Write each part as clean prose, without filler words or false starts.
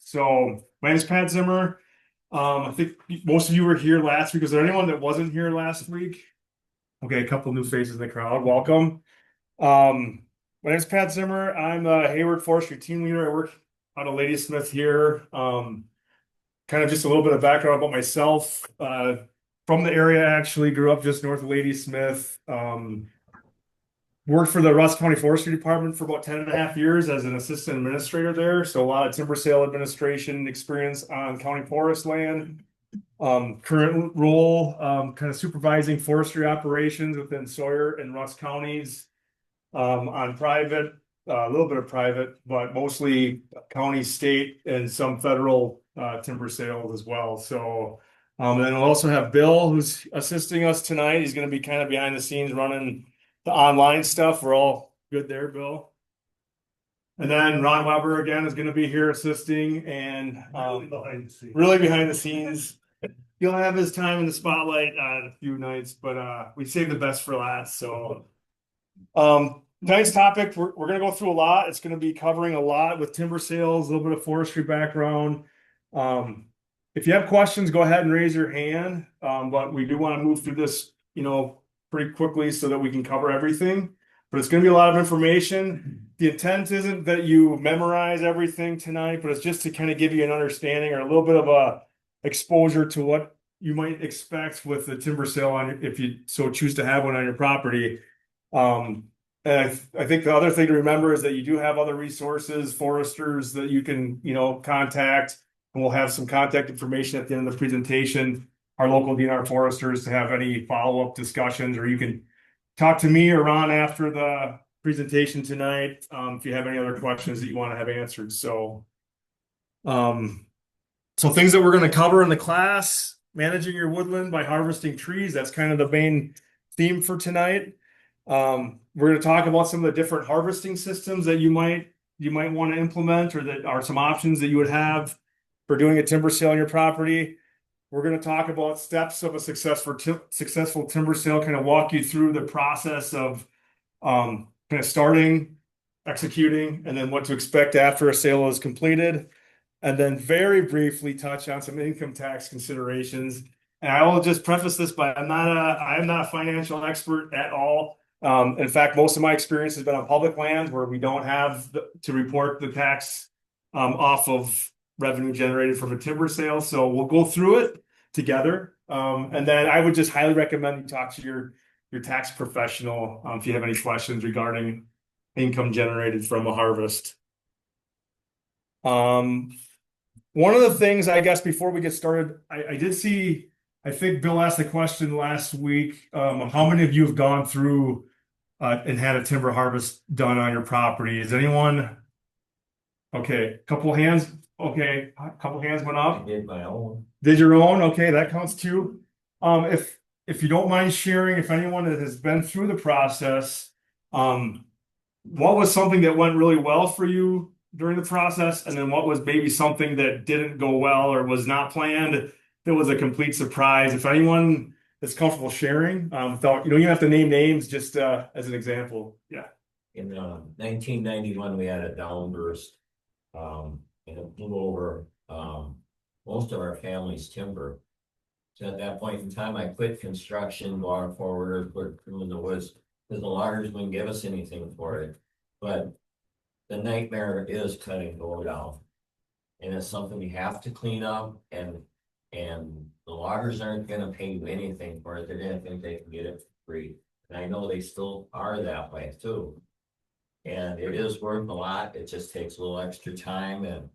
So my name is Pat Zimmer. I think most of you were here last week. Was there anyone that wasn't here last week? Okay, a couple new faces in the crowd. Welcome. My name is Pat Zimmer. I'm the Hayward Forestry team leader. I work out of Ladysmith here. Kind of just a little bit of background about myself. From the area, actually, grew up just north of Ladysmith. Worked for the Rusk County Forestry Department for about 10 and a half years as an assistant administrator there. So a lot of timber sale administration experience on county forest land. Current role, kind of supervising forestry operations within Sawyer and Rusk counties, on private, a little bit of private, but mostly county, state, and some federal timber sales as well. So, and then we'll also have Bill who's assisting us tonight. He's going to be kind of behind the scenes running the online stuff. We're all good there, Bill. And then Ron Weber again is going to be here assisting and really behind the scenes. He'll have his time in the spotlight on a few nights, but we saved the best for last. So tonight's topic, we're going to go through a lot. It's going to be covering a lot with timber sales, a little bit of forestry background. If you have questions, go ahead and raise your hand. But we do want to move through this, pretty quickly so that we can cover everything. But it's going to be a lot of information. The intent isn't that you memorize everything tonight, but it's just to kind of give you an understanding or a little bit of a exposure to what you might expect with the timber sale if you so choose to have one on your property. And I think the other thing to remember is that you do have other resources, foresters that you can, contact, and we'll have some contact information at the end of the presentation. Our local DNR foresters to have any follow-up discussions, or you can talk to me or Ron after the presentation tonight if you have any other questions that you want to have answered. So things that we're going to cover in the class: managing your woodland by harvesting trees. That's kind of the main theme for tonight. We're going to talk about some of the different harvesting systems that you might want to implement, or that are some options that you would have for doing a timber sale on your property. We're going to talk about steps of a successful timber sale, kind of walk you through the process of kind of starting, executing, and then what to expect after a sale is completed. And then very briefly touch on some income tax considerations. And I will just preface this by I'm not a financial expert at all. In fact, most of my experience has been on public land where we don't have to report the tax off of revenue generated from a timber sale. So we'll go through it together. And then I would just highly recommend you talk to your tax professional if you have any questions regarding income generated from a harvest. One of the things, I guess, before we get started, I did see, I think Bill asked the question last week, how many of you have gone through and had a timber harvest done on your property? Is anyone? Okay, couple hands. Okay, a couple hands went up. I did my own. Did your own? Okay, that counts too. If you don't mind sharing, if anyone that has been through the process, what was something that went really well for you during the process, and then what was maybe something that didn't go well or was not planned that was a complete surprise? If anyone is comfortable sharing, without, you don't even have to name names, just as an example. Yeah. In 1991, we had a downburst, and it blew over most of our family's timber. So at that point in time, I quit construction, going forward, put in the woods, because the loggers wouldn't give us anything for it. But the nightmare is cutting wood down, and it's something you have to clean up, and the loggers aren't going to pay you anything for it. They're going to think they can get it for free, and I know they still are that way too. And it is worth a lot. It just takes a little extra time, and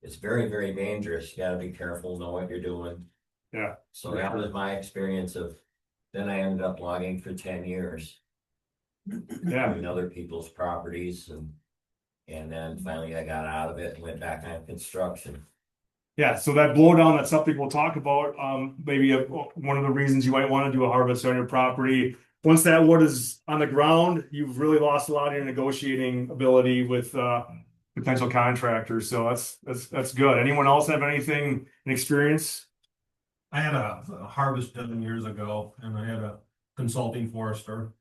it's very, very dangerous. You got to be careful, know what you're doing. Yeah. So that was my experience of. Then I ended up logging for 10 years. Yeah. In other people's properties, and then finally I got out of it and went back on construction. Yeah, so that blowdown, that's something we'll talk about. Maybe one of the reasons you might want to do a harvest on your property. Once that wood is on the ground, you've really lost a lot of your negotiating ability with potential contractors. So that's good. Anyone else have anything, an experience? I had a harvest done years ago, and I had a consulting forester.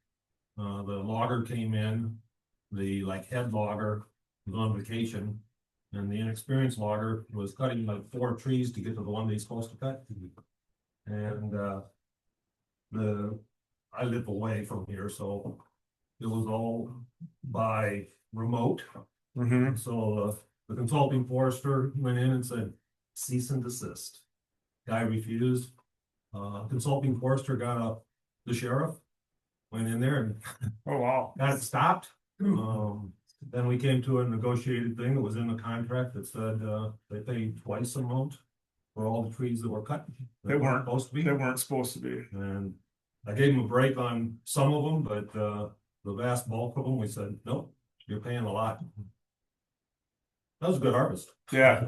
The logger came in, the head logger was on vacation, And the inexperienced logger was cutting like 4 trees to get to the one that he's supposed to cut. And, I live away from here, so it was all by remote. Mm-hmm. So the consulting forester went in and said, cease and desist. Guy refused. Consulting forester the sheriff, went in there and Oh, wow. got it stopped. Then we came to a negotiated thing that was in the contract that said, they paid twice the amount for all the trees that were cut. They weren't supposed to be. They weren't supposed to be. And I gave him a break on some of them, but, the vast bulk of them, we said, nope, you're paying a lot. That was a good harvest. Yeah.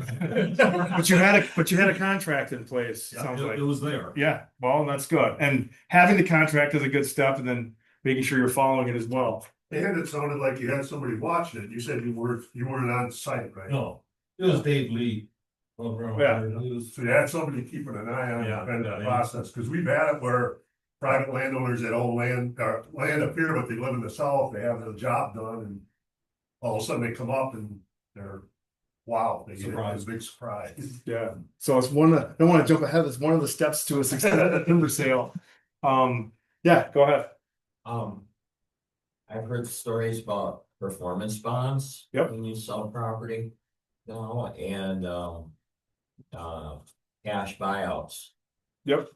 But you had a contract in place, Yeah, sounds like. it was there. Yeah, well, that's good. And having the contract is a good step, and then making sure you're following it as well. And it sounded like you had somebody watching it. You said you weren't on site, right? No, it was Dave Lee. Yeah. So you had somebody keeping an eye on Yeah, the yeah. process, because we've had it where private landowners that own land up here, but they live in the south, they have their job done, and all of a sudden they come up and they're, wow, they get a big surprise. Yeah. So it's I don't want to jump ahead. It's one of the steps to a successful timber sale. Yeah, go ahead. I've heard stories about performance bonds. Yep. When you sell property, and, cash buyouts. Yep.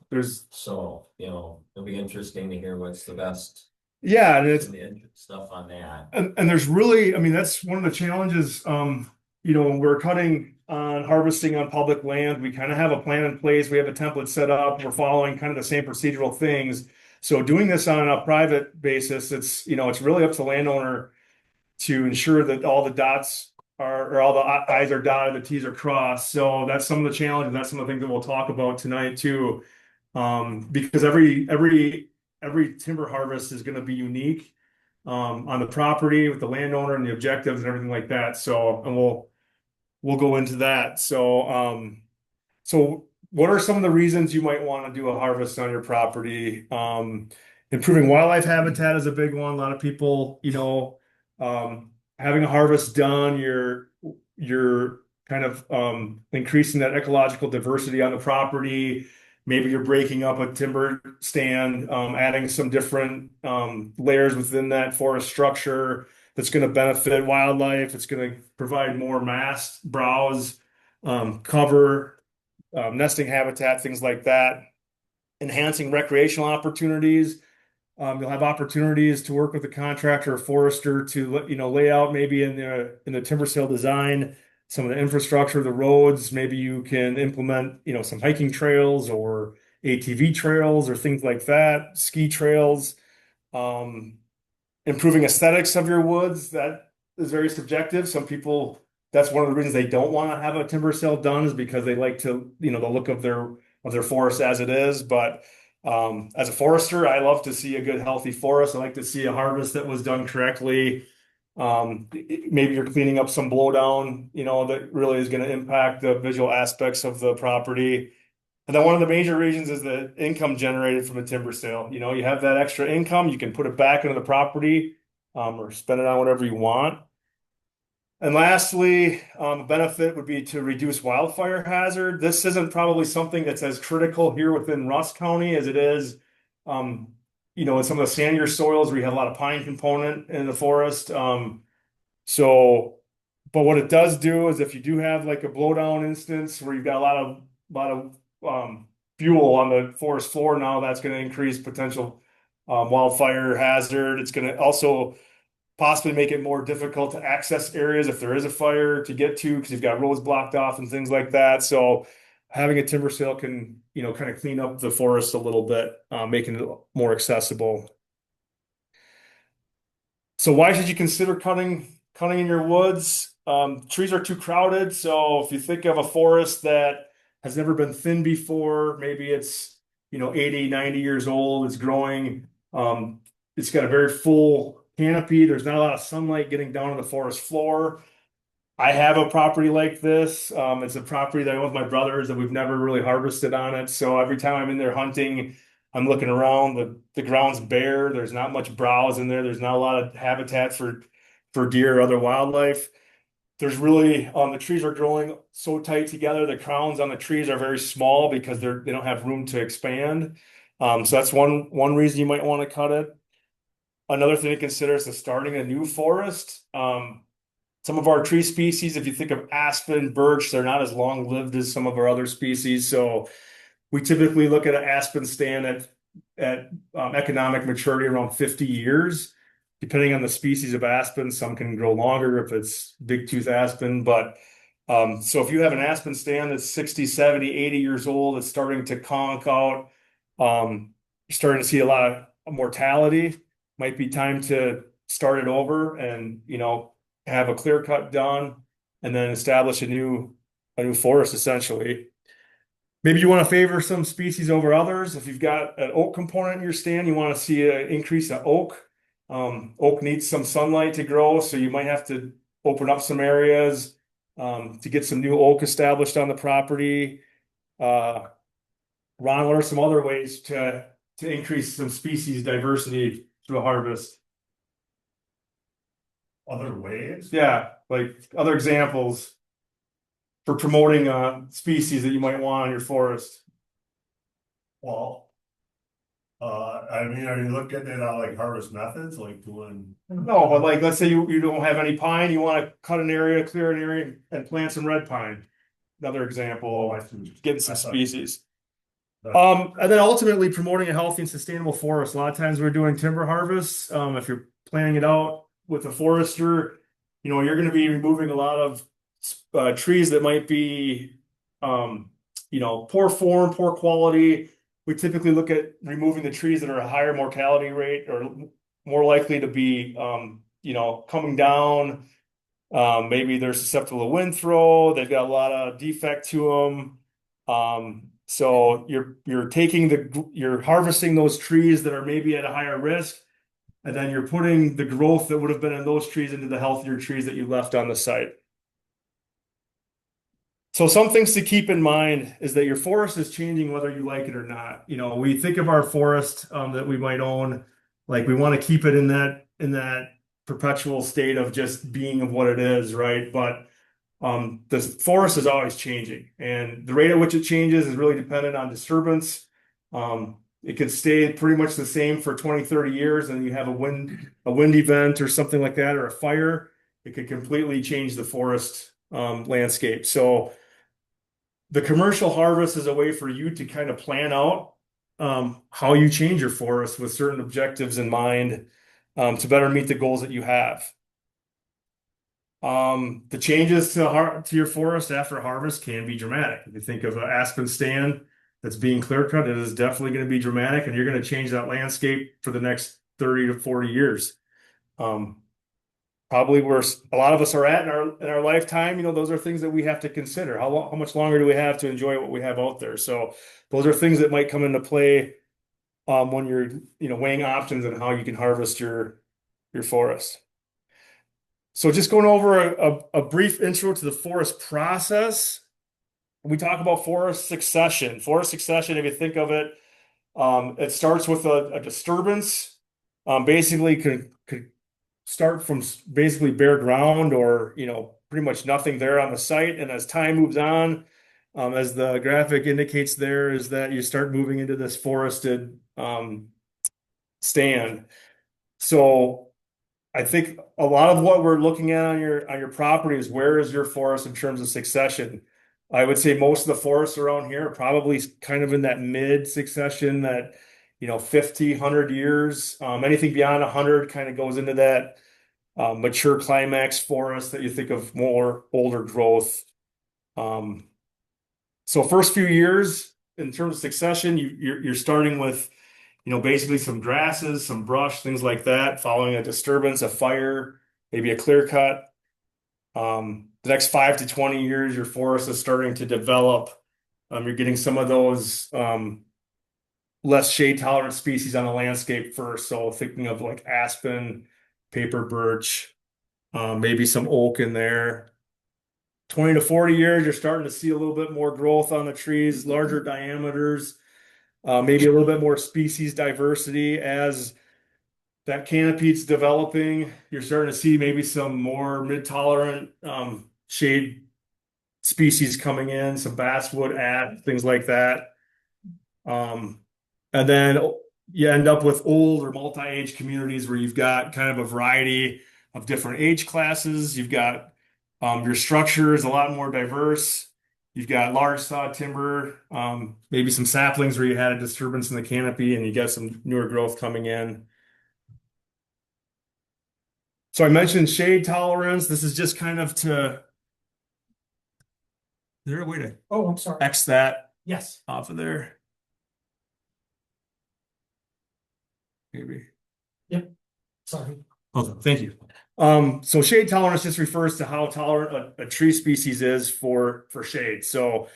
So, it'll be interesting to hear what's the best. Yeah, and it's Stuff on that. and there's really, I mean, that's one of the challenges. When we're cutting on harvesting on public land, we kind of have a plan in place. We have a template set up. We're following kind of the same procedural things. So doing this on a private basis, it's really up to the landowner to ensure that all the dots or all the I's are dotted, the T's are crossed. So that's some of the challenges. That's some of the things that we'll talk about tonight too. Because every timber harvest is going to be unique on the property with the landowner and the objectives and everything like that. So, and we'll go into that. So what are some of the reasons you might want to do a harvest on your property? Improving wildlife habitat is a big one. A lot of people, having a harvest done, you're kind of increasing that ecological diversity on the property. Maybe you're breaking up a timber stand, adding some different layers within that forest structure that's going to benefit wildlife. It's going to provide more mast, browse, cover, nesting habitat, things like that. Enhancing recreational opportunities. You'll have opportunities to work with a contractor or forester to lay out maybe in the timber sale design some of the infrastructure, the roads. Maybe you can implement some hiking trails or ATV trails or things like that, ski trails. Improving aesthetics of your woods, that is very subjective. Some people, that's one of the reasons they don't want to have a timber sale done, is because they like to the look of their forest as it is. But as a forester, I love to see a good, healthy forest. I like to see a harvest that was done correctly. Maybe you're cleaning up some blowdown, that really is going to impact the visual aspects of the property. And then one of the major reasons is the income generated from a timber sale. You have that extra income, you can put it back into the property, or spend it on whatever you want. And lastly, a benefit would be to reduce wildfire hazard. This isn't probably something that's as critical here within Rusk County as it is, in some of the sandier soils where you have a lot of pine component in the forest. But what it does do is if you do have like a blowdown instance where you've got a lot of fuel on the forest floor, now that's going to increase potential wildfire hazard. It's going to also possibly make it more difficult to access areas if there is a fire to get to, because you've got roads blocked off and things like that. So having a timber sale can, kind of clean up the forest a little bit, making it more accessible. So why should you consider cutting in your woods? Trees are too crowded. So if you think of a forest that has never been thinned before, maybe it's 80, 90 years old, it's growing, it's got a very full canopy, there's not a lot of sunlight getting down on the forest floor. I have a property like this. It's a property that I own with my brothers, and we've never really harvested on it. So every time I'm in there hunting, I'm looking around, the ground's bare, there's not much browse in there, there's not a lot of habitat for deer or other wildlife. there's really, the trees are growing so tight together, the crowns on the trees are very small because they don't have room to expand. So that's one reason you might want to cut it. Another thing to consider is starting a new forest. Some of our tree species, if you think of aspen, birch, they're not as long lived as some of our other species. So we typically look at an aspen stand at economic maturity around 50 years, depending on the species of aspen. Some can grow longer if it's big tooth aspen. But so if you have an aspen stand that's 60, 70, 80 years old, it's starting to conk out, you're starting to see a lot of mortality, might be time to start it over and, have a clear cut done and then establish a new forest essentially. Maybe you want to favor some species over others. If you've got an oak component in your stand, you want to see an increase of oak. Oak needs some sunlight to grow, so you might have to open up some areas to get some new oak established on the property. Ron, what are some other ways to increase some species diversity through a harvest? Other ways? Yeah, like other examples for promoting species that you might want in your forest. Well, I mean, are you looking at like harvest methods, like doing? No, but like let's say you don't have any pine, you want to cut an area, clear an area, and plant some red pine. Another example of getting some species. And then ultimately promoting a healthy and sustainable forest. A lot of times we're doing timber harvests. If you're planning it out with a forester, you're going to be removing a lot of trees that might be, poor form, poor quality. We typically look at removing the trees that are a higher mortality rate or more likely to be, coming down. Maybe they're susceptible to wind throw. They've got a lot of defect to them. So you're harvesting those trees that are maybe at a higher risk, and then you're putting the growth that would have been in those trees into the healthier trees that you left on the site. So some things to keep in mind is that your forest is changing whether you like it or not. We think of our forest that we might own, like we want to keep it in that perpetual state of just being of what it is, right? But the forest is always changing, and the rate at which it changes is really dependent on disturbance. It could stay pretty much the same for 20, 30 years, and you have a wind event or something like that, or a fire, it could completely change the forest landscape. So the commercial harvest is a way for you to kind of plan out how you change your forest with certain objectives in mind to better meet the goals that you have. The changes to your forest after harvest can be dramatic. If you think of an aspen stand that's being clear cut, it is definitely going to be dramatic, and you're going to change that landscape for the next 30 to 40 years. Probably where a lot of us are at in our lifetime, those are things that we have to consider. How much longer do we have to enjoy what we have out there? So those are things that might come into play when you're weighing options and how you can harvest your forest. So just going over a brief intro to the forest process. We talk about forest succession. Forest succession, if you think of it, it starts with a disturbance. Basically could start from basically bare ground or, pretty much nothing there on the site. And as time moves on, as the graphic indicates there, is that you start moving into this forested stand. So I think a lot of what we're looking at on your property is where is your forest in terms of succession. I would say most of the forests around here are probably kind of in that mid succession, that 50, 100 years. Anything beyond 100 kind of goes into that mature climax forest that you think of more older growth. So first few years in terms of succession, you're starting with basically some grasses, some brush, things like that, following a disturbance, a fire, maybe a clear cut. The next 5 to 20 years, your forest is starting to develop. You're getting some of those less shade tolerant species on the landscape first. So thinking of like aspen, paper birch, maybe some oak in there. 20 to 40 years, you're starting to see a little bit more growth on the trees, larger diameters, maybe a little bit more species diversity as that canopy's developing. You're starting to see maybe some more mid-tolerant shade species coming in, some basswood, things like that. And then you end up with old or multi-age communities where you've got kind of a variety of different age classes. You've got your structure is a lot more diverse. You've got large saw timber, maybe some saplings where you had a disturbance in the canopy and you got some newer growth coming in. So I mentioned shade tolerance. This is just kind of to, is there a way to Oh, I'm sorry. X that Yes, off of there? Maybe. sorry. Okay, thank you. So shade tolerance just refers to how tolerant a tree species is for shade. So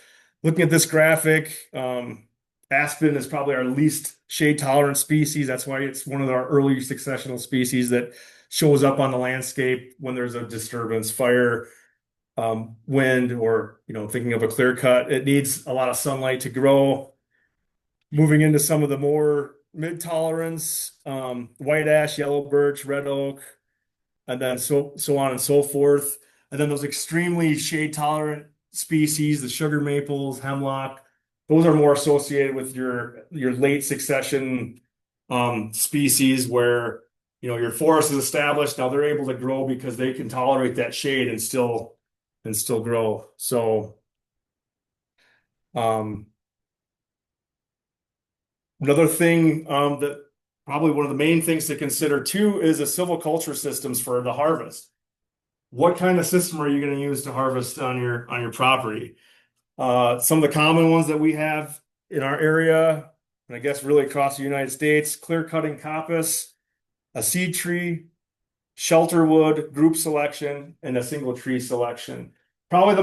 looking at this graphic, aspen is probably our least shade tolerant species. That's why it's one of our early successional species that shows up on the landscape when there's a disturbance, fire, wind, or thinking of a clear cut. It needs a lot of sunlight to grow. Moving into some of the more mid tolerance, white ash, yellow birch, red oak, and then so on and so forth. And then those extremely shade tolerant species, the sugar maples, hemlock, those are more associated with your late succession species where your forest is established. Now they're able to grow because they can tolerate that shade and still grow. So another thing that probably one of the main things to consider too is the silviculture systems for the harvest. What kind of system are you going to use to harvest on your property? Some of the common ones that we have in our area, and I guess really across the United States, clear cutting coppice, a seed tree, shelter wood, group selection, and a single tree selection. Probably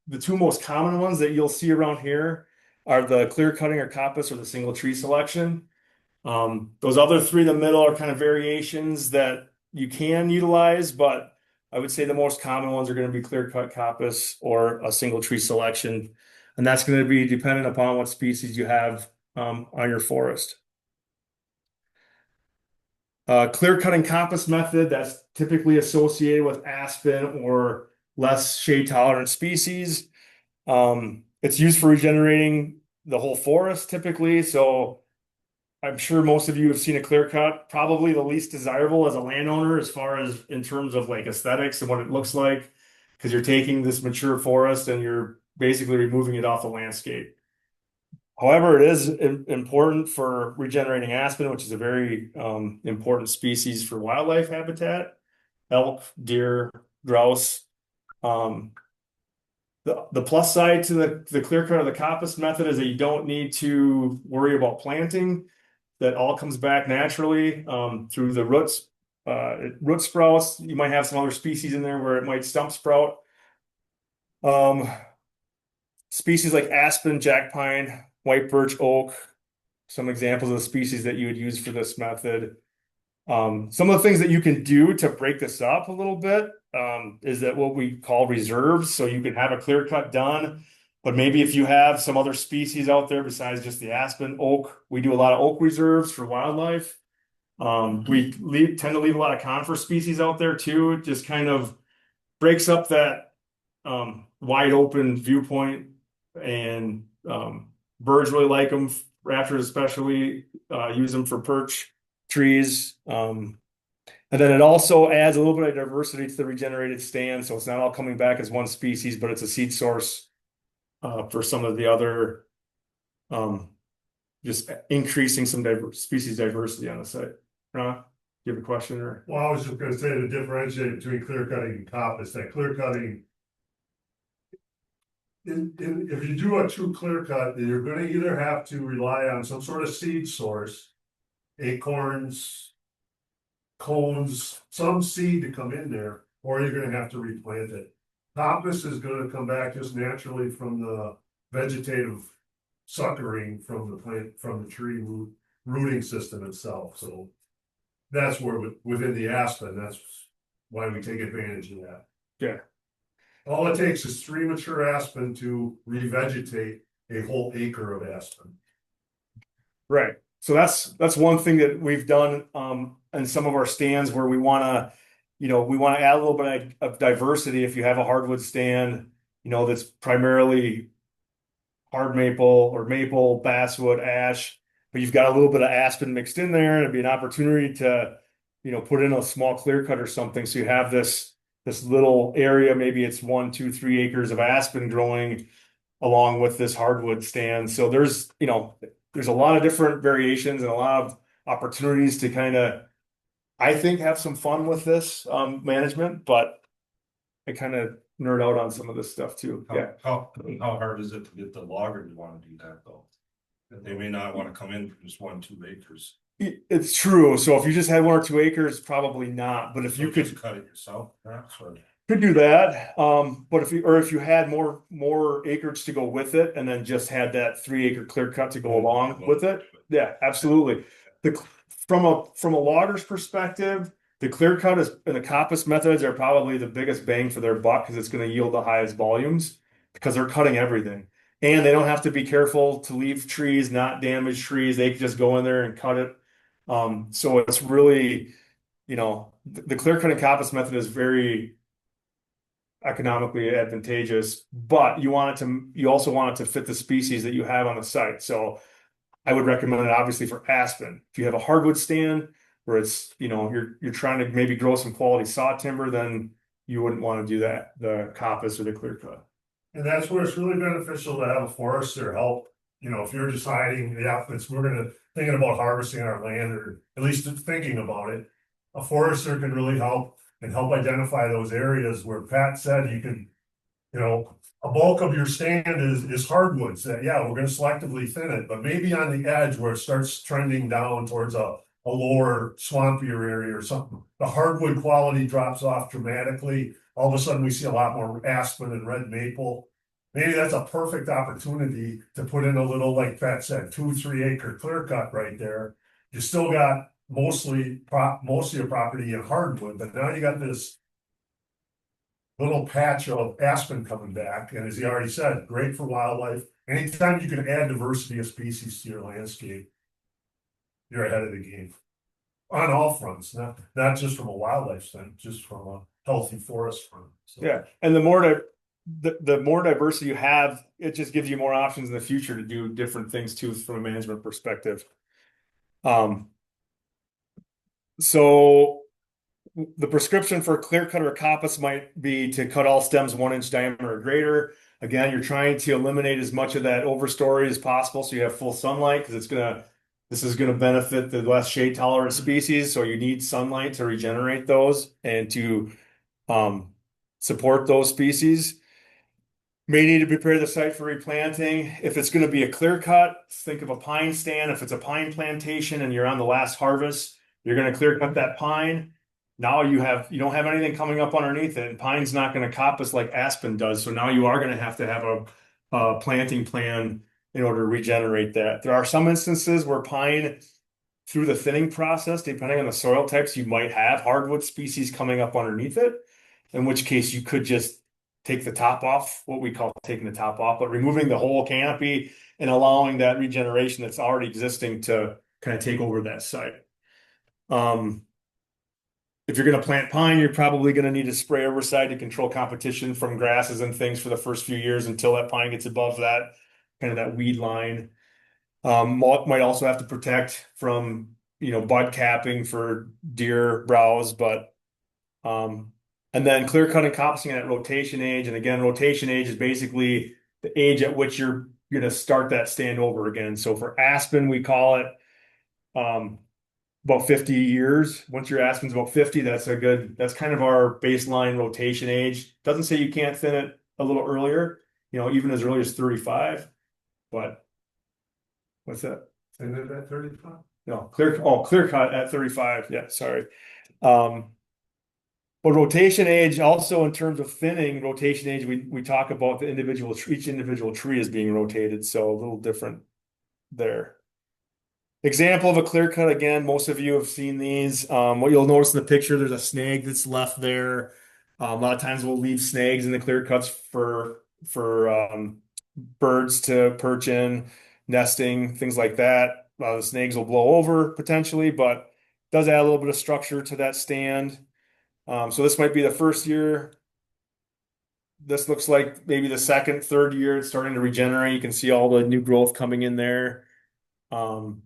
the two most common ones that you'll see around here are the clear cutting or coppice or the single tree selection. Those other three in the middle are kind of variations that you can utilize, but I would say the most common ones are going to be clear cut coppice or a single tree selection. And that's going to be dependent upon what species you have on your forest. Clear cutting coppice method, that's typically associated with aspen or less shade tolerant species. It's used for regenerating the whole forest typically. So I'm sure most of you have seen a clear cut, probably the least desirable as a landowner as far as in terms of like aesthetics and what it looks like, because you're taking this mature forest and you're basically removing it off the landscape. However, it is important for regenerating aspen, which is a very important species for wildlife habitat, elk, deer, grouse. The plus side to the clear cut or the coppice method is that you don't need to worry about planting. That all comes back naturally through the roots. Root sprouts, you might have some other species in there where it might stump sprout. Species like aspen, jack pine, white birch, oak, some examples of the species that you would use for this method. Some of the things that you can do to break this up a little bit is that what we call reserves. So you can have a clear cut done, but maybe if you have some other species out there besides just the aspen, oak, we do a lot of oak reserves for wildlife. We tend to leave a lot of conifer species out there too. It just kind of breaks up that wide open viewpoint, and birds really like them. Raptors especially use them for perch trees. And then it also adds a little bit of diversity to the regenerated stand. So it's not all coming back as one species, but it's a seed source for some of the other, just increasing some species diversity on the site. Do you have a question or? Well, I was just gonna say to differentiate between clear cutting and coppice, that clear cutting. If you do a true clear cut, then you're gonna either have to rely on some sort of seed source, acorns, cones, some seed to come in there, or you're gonna have to replant it. Coppice is gonna come back just naturally from the vegetative suckering from the plant, from the tree rooting system itself, so. That's where within the aspen, that's why we take advantage of that. Yeah. All it takes is 3 mature aspen to revegetate a whole acre of aspen. Right. So that's one thing that we've done in some of our stands where we want to, we want to add a little bit of diversity. If you have a hardwood stand, that's primarily hard maple or maple, basswood, ash, but you've got a little bit of aspen mixed in there, and it'd be an opportunity to, put in a small clear cut or something. So you have this little area, maybe it's 1, 2, 3 acres of aspen growing along with this hardwood stand. So there's a lot of different variations and a lot of opportunities to kind of, I think, have some fun with this management, but I kind of nerd out on some of this stuff too. Yeah. How hard is it to get the logger to want to do that though? That they may not want to come in for just 1, 2 acres. It's true. So if you just had 1 or 2 acres, probably not. But if So you could just cut it yourself, perhaps, or do that, but if you had more acreage to go with it, and then just had that 3 acre clear cut to go along with it, yeah, absolutely. The from a logger's perspective, the clear cut is and the coppice methods are probably the biggest bang for their buck because it's going to yield the highest volumes because they're cutting everything, and they don't have to be careful to leave trees, not damage trees. They can just go in there and cut it. So it's really, the clear cutting coppice method is very economically advantageous, but you also want it to fit the species that you have on the site. So I would recommend it obviously for aspen. If you have a hardwood stand where it's, you're trying to maybe grow some quality saw timber, then you wouldn't want to do that, the coppice or the clear cut. And that's where it's really beneficial to have a forester help. If you're deciding, yeah, thinking about harvesting our land, or at least thinking about it, a forester can really help and help identify those areas where Pat said you can, a bulk of your stand is hardwoods that, yeah, we're gonna selectively thin it, but maybe on the edge where it starts trending down towards a lower swampier area or something, the hardwood quality drops off dramatically. All of a sudden we see a lot more aspen and red maple. Maybe that's a perfect opportunity to put in a little, like Pat said, 2, 3 acre clear cut right there. You still got mostly most of your property in hardwood, but now you got this little patch of aspen coming back. And as he already said, great for wildlife. Anytime you can add diversity of species to your landscape, you're ahead of the game on all fronts, not just from a wildlife standpoint, just from a healthy forest front. So. Yeah, and the more diversity you have, it just gives you more options in the future to do different things too from a management perspective. So the prescription for clear cut or coppice might be to cut all stems 1 inch diameter or greater. Again, you're trying to eliminate as much of that overstory as possible so you have full sunlight, because this is gonna benefit the less shade tolerant species. So you need sunlight to regenerate those and to support those species. May need to prepare the site for replanting. If it's going to be a clear cut, think of a pine stand. If it's a pine plantation and you're on the last harvest, you're going to clear cut that pine. Now you don't have anything coming up underneath it, and pine's not going to coppice like aspen does. So now you are going to have a planting plan in order to regenerate that. There are some instances where pine, through the thinning process, depending on the soil types, you might have hardwood species coming up underneath it, in which case you could just take the top off, what we call taking the top off, but removing the whole canopy and allowing that regeneration that's already existing to kind of take over that site. If you're going to plant pine, you're probably going to need a spray herbicide to control competition from grasses and things for the first few years until that pine gets above that kind of that weed line. Might also have to protect from, bud capping for deer browse, but and then clear cutting coppicing at rotation age. And again, rotation age is basically the age at which you're going to start that stand over again. So for aspen, we call it about 50 years. Once your aspen's about 50, that's kind of our baseline rotation age. Doesn't say you can't thin it a little earlier, even as early as 35. But what's that? Thin it at 35? No, clear cut at 35. Yeah, sorry. But rotation age, also in terms of thinning, rotation age, we talk about each individual tree is being rotated, so a little different there. Example of a clear cut, again, most of you have seen these. What you'll notice in the picture, there's a snag that's left there. A lot of times we'll leave snags in the clear cuts for birds to perch in, nesting, things like that. the snags will blow over potentially, but does add a little bit of structure to that stand. So this might be the first year. This looks like maybe the second, third year it's starting to regenerate. You can see all the new growth coming in there. Then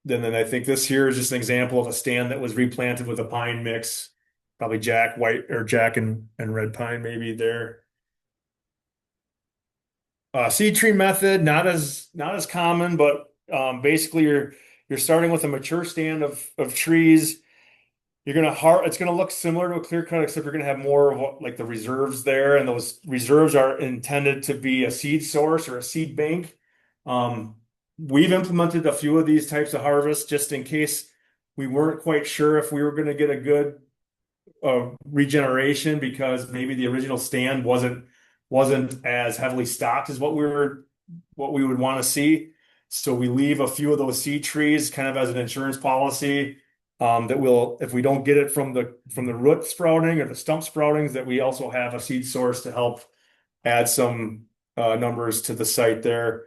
I think this here is just an example of a stand that was replanted with a pine mix, probably Jack white or Jack and red pine maybe there. Seed tree method, not as common, but basically you're starting with a mature stand of trees. It's gonna look similar to a clear cut, except you're gonna have more of what, like the reserves there, and those reserves are intended to be a seed source or a seed bank. We've implemented a few of these types of harvests just in case we weren't quite sure if we were gonna get a good regeneration because maybe the original stand wasn't as heavily stocked as what we would want to see. So we leave a few of those seed trees kind of as an insurance policy, that will, if we don't get it from the root sprouting or the stump sproutings, that we also have a seed source to help add some numbers to the site there.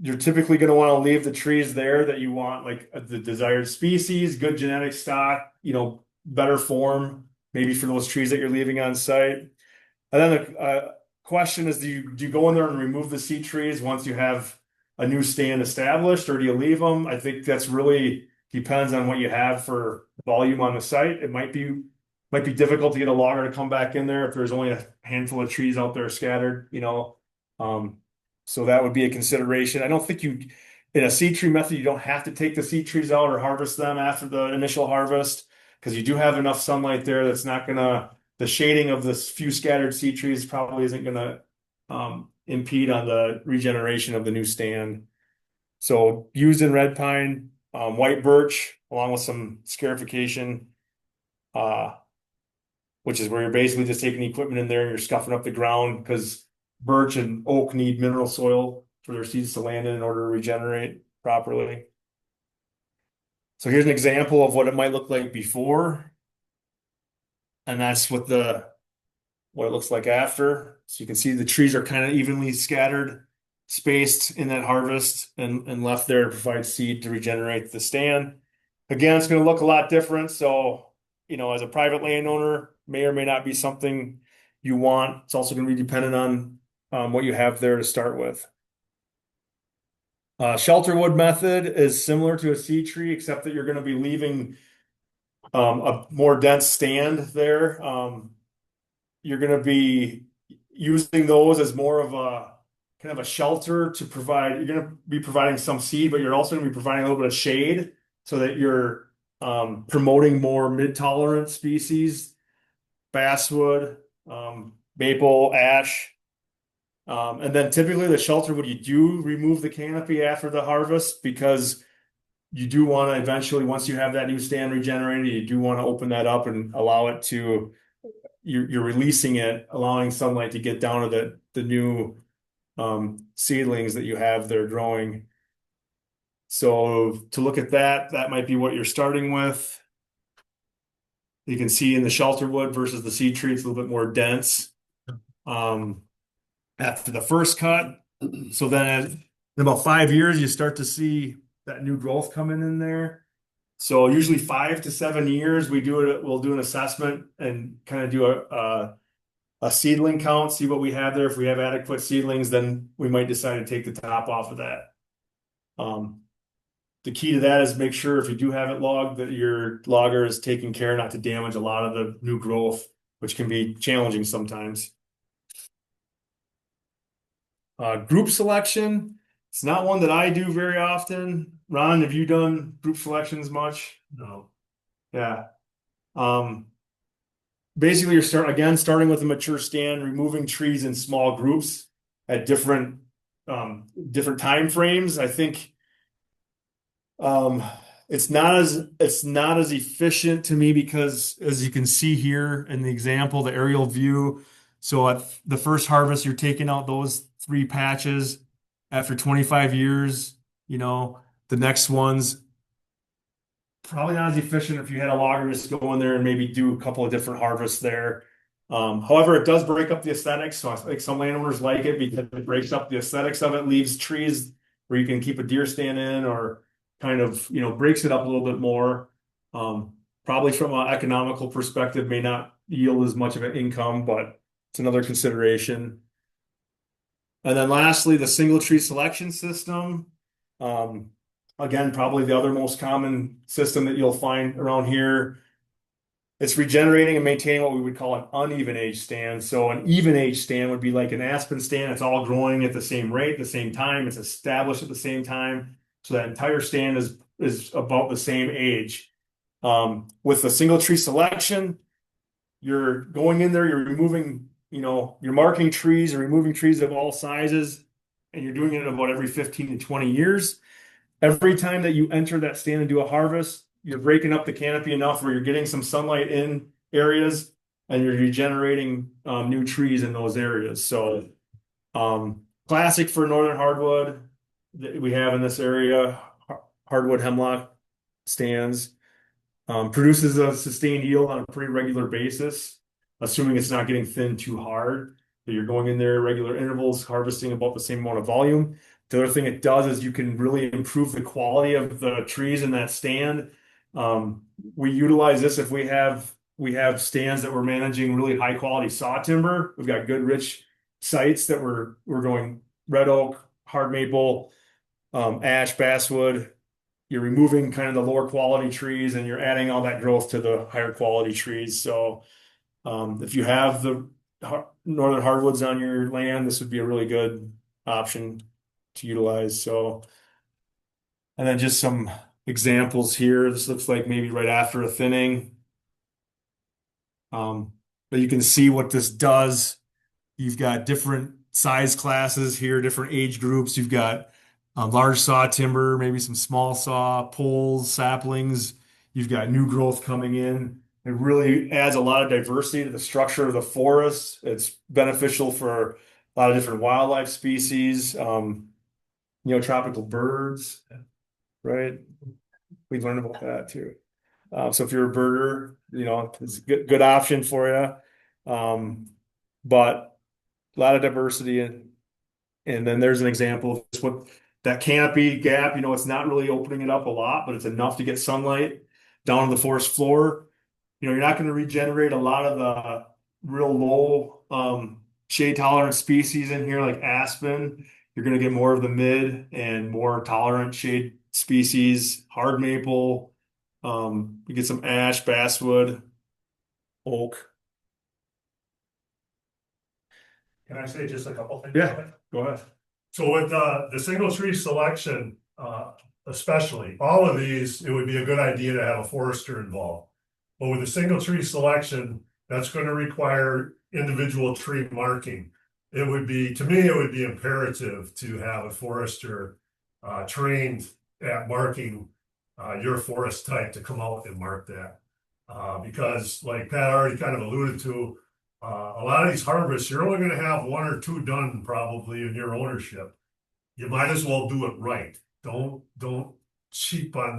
You're typically going to want to leave the trees there that you want, like the desired species, good genetic stock, better form, maybe for those trees that you're leaving on site. And then the question is, do you go in there and remove the seed trees once you have a new stand established, or do you leave them? I think that's really depends on what you have for volume on the site. It might be difficult to get a logger to come back in there if there's only a handful of trees out there scattered, so that would be a consideration. I don't think in a seed tree method, you don't have to take the seed trees out or harvest them after the initial harvest, because you do have enough sunlight there that's not the shading of the few scattered seed trees probably isn't gonna impede on the regeneration of the new stand. So used in red pine, white birch, along with some scarification, which is where you're basically just taking the equipment in there and you're scuffing up the ground, because birch and oak need mineral soil for their seeds to land in order to regenerate properly. So here's an example of what it might look like before, and that's what it looks like after. So you can see the trees are kind of evenly scattered, spaced in that harvest, and left there to provide seed to regenerate the stand. Again, it's going to look a lot different. So, as a private landowner, may or may not be something you want. It's also going to be dependent on what you have there to start with. Shelter wood method is similar to a seed tree, except that you're going to be leaving a more dense stand there. You're going to be using those as more of a kind of a shelter to provide. You're going to be providing some seed, but you're also going to be providing a little bit of shade so that you're promoting more mid-tolerant species, basswood, maple, ash. And then typically the shelter wood, you do remove the canopy after the harvest, because you do want to eventually, once you have that new stand regenerated, you do want to open that up and allow it to, you're releasing it, allowing sunlight to get down to the new seedlings that you have there growing. So to look at that might be what you're starting with. You can see in the shelter wood versus the seed tree, it's a little bit more dense after the first cut. So then in about 5 years, you start to see that new growth coming in there. So usually 5 to 7 years, we'll do an assessment and kind of do a seedling count, see what we have there. If we have adequate seedlings, then we might decide to take the top off of that. The key to that is make sure, if you do have it logged, that your logger is taking care not to damage a lot of the new growth, which can be challenging sometimes. Group selection. It's not one that I do very often. Ron, have you done group selections much? No. Yeah. Basically, you're starting with a mature stand, removing trees in small groups at different time frames. I think it's not as efficient to me, because as you can see here in the example, the aerial view. So at the first harvest, you're taking out those 3 patches. After 25 years, the next one's probably not as efficient if you had a logger just go in there and maybe do a couple of different harvests there. However, it does break up the aesthetics, so I think some landowners like it because it breaks up the aesthetics of it, leaves trees where you can keep a deer stand in, or kind of, breaks it up a little bit more. Probably from an economical perspective, may not yield as much of an income, but it's another consideration. And then lastly, the single tree selection system. Again, probably the other most common system that you'll find around here. It's regenerating and maintaining what we would call an uneven age stand. So an even age stand would be like an aspen stand. It's all growing at the same rate, the same time. It's established at the same time. So that entire stand is about the same age. With the single tree selection, you're going in there, you're removing, you're marking trees, you're removing trees of all sizes, and you're doing it about every 15 to 20 years. Every time that you enter that stand and do a harvest, you're breaking up the canopy enough where you're getting some sunlight in areas and you're regenerating new trees in those areas. So, classic for northern hardwood that we have in this area, hardwood hemlock stands, produces a sustained yield on a pretty regular basis, assuming it's not getting thin too hard. That you're going in there regular intervals, harvesting about the same amount of volume. The other thing it does is you can really improve the quality of the trees in that stand. We utilize this if we have stands that we're managing really high quality saw timber. We've got good rich sites that we're going red oak, hard maple, ash, basswood. You're removing kind of the lower quality trees and you're adding all that growth to the higher quality trees. So if you have the northern hardwoods on your land, this would be a really good option to utilize. So, and then just some examples here. This looks like maybe right after a thinning. But you can see what this does. You've got different size classes here, different age groups. You've got large saw timber, maybe some small saw, poles, saplings. You've got new growth coming in. It really adds a lot of diversity to the structure of the forest. It's beneficial for a lot of different wildlife species, tropical birds, right? We learned about that too. So if you're a birder, it's a good option for you. But a lot of diversity and then there's an example of this, what that canopy gap, it's not really opening it up a lot, but it's enough to get sunlight down to the forest floor. You're not going to regenerate a lot of the real low shade tolerant species in here like aspen. You're going to get more of the mid and more tolerant shade species, hard maple. You get some ash, basswood, oak. Can I say just a couple things? Yeah, go ahead. So with the single tree selection, especially, all of these, it would be a good idea to have a forester involved. But with the single tree selection, that's going to require individual tree marking. It would be imperative to have a forester trained at marking your forest type to come out and mark that. Because like Pat already kind of alluded to, a lot of these harvests, you're only going to have one or two done probably in your ownership. You might as well do it right. Don't cheap on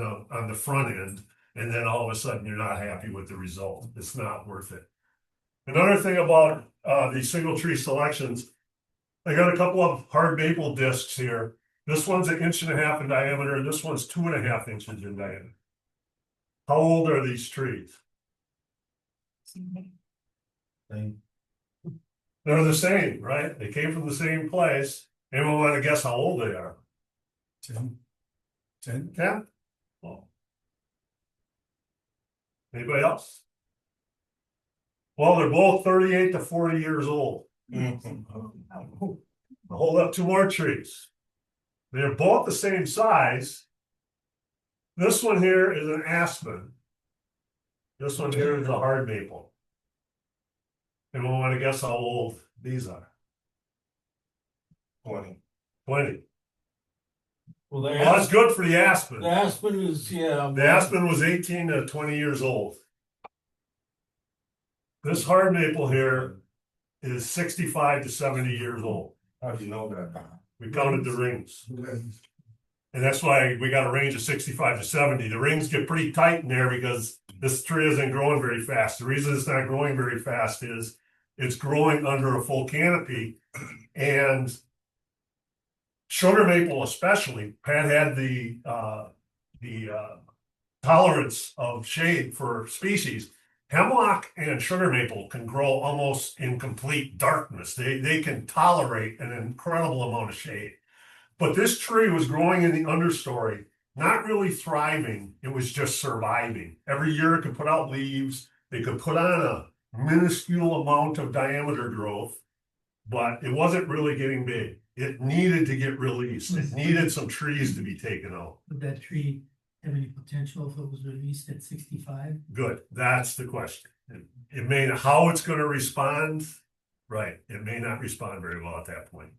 the front end, and then all of a sudden you're not happy with the result. It's not worth it. Another thing about these single tree selections, I got a couple of hard maple discs here. This one's 1.5 inches in diameter, and this one's 2.5 inches in diameter. How old are these trees? They're the same, right? They came from the same place. Anyone want to guess how old they are? 10. 10? 10? Oh. Anybody else? Well, they're both 38 to 40 years old. I'll hold up two more trees. They're both the same size. This one here is an aspen. This one here is a hard maple. Anyone want to guess how old these are? 20. Well, Well, that's good for the aspen. the aspen is, yeah. The aspen was 18 to 20 years old. This hard maple here is 65 to 70 years old. How do you know that? We counted the rings. And that's why we got a range of 65 to 70. The rings get pretty tight in there because this tree isn't growing very fast. The reason it's not growing very fast is it's growing under a full canopy. And sugar maple especially, Pat had the tolerance of shade for species. Hemlock and sugar maple can grow almost in complete darkness. They can tolerate an incredible amount of shade. But this tree was growing in the understory, not really thriving. It was just surviving. Every year it could put out leaves. They could put on a minuscule amount of diameter growth, but it wasn't really getting big. It needed to get released. It needed some trees to be taken out. Would that tree have any potential if it was released at 65? Good. That's the question. It may, how it's going to respond, right? It may not respond very well at that point.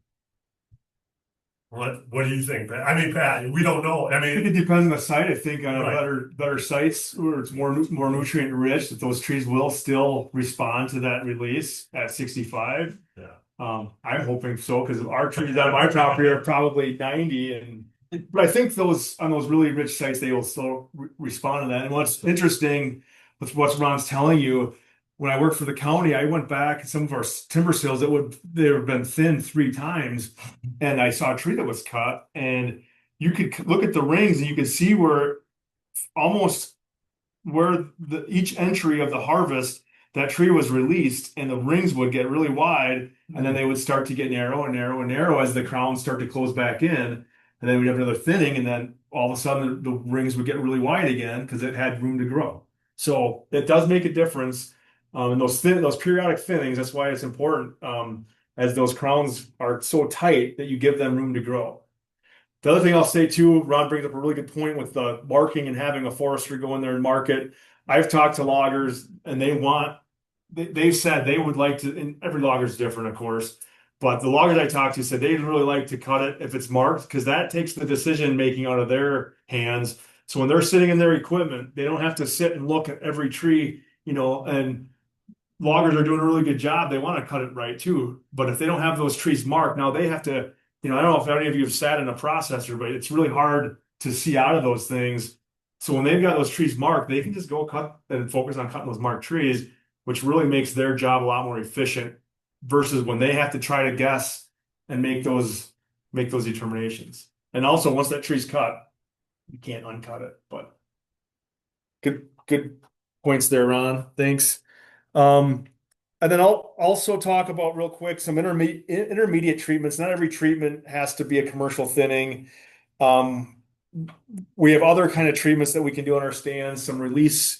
What do you think, Pat? I mean, Pat, we don't know. I I think mean, it depends on the site. I think on Right. better sites where it's more nutrient rich, that those trees will still respond to that release at 65. Yeah. I'm hoping so because our trees on my property are probably 90, but I think those on those really rich sites they will still respond to that. And what's interesting with what Ron's telling you, when I worked for the county, I went back some of our timber sales that they have been thinned 3 times, and I saw a tree that was cut, and you could look at the rings and you could see where almost where each entry of the harvest that tree was released, and the rings would get really wide, and then they would start to get narrow and narrow and narrow as the crowns start to close back in, and then we'd have another thinning, and then all of a sudden the rings would get really wide again because it had room to grow. So it does make a difference. And those periodic thinnings, that's why it's important, as those crowns are so tight that you give them room to grow. The other thing I'll say too, Ron brings up a really good point with the marking and having a forester go in there and market. I've talked to loggers and they've said they would like to, and every logger is different, of course, but the loggers I talked to said they'd really like to cut it if it's marked because that takes the decision making out of their hands. So when they're sitting in their equipment, they don't have to sit and look at every tree, and loggers are doing a really good job. They want to cut it right too. But if they don't have those trees marked, now they have to, I don't know if any of you have sat in a processor, but it's really hard to see out of those things. So when they've got those trees marked, they can just go cut and focus on cutting those marked trees, which really makes their job a lot more efficient versus when they have to try to guess and make those determinations. And also once that tree's cut, you can't uncut it. But good points there, Ron. Thanks. And then I'll also talk about real quick some intermediate treatments. Not every treatment has to be a commercial thinning. We have other kind of treatments that we can do on our stands. Some releasing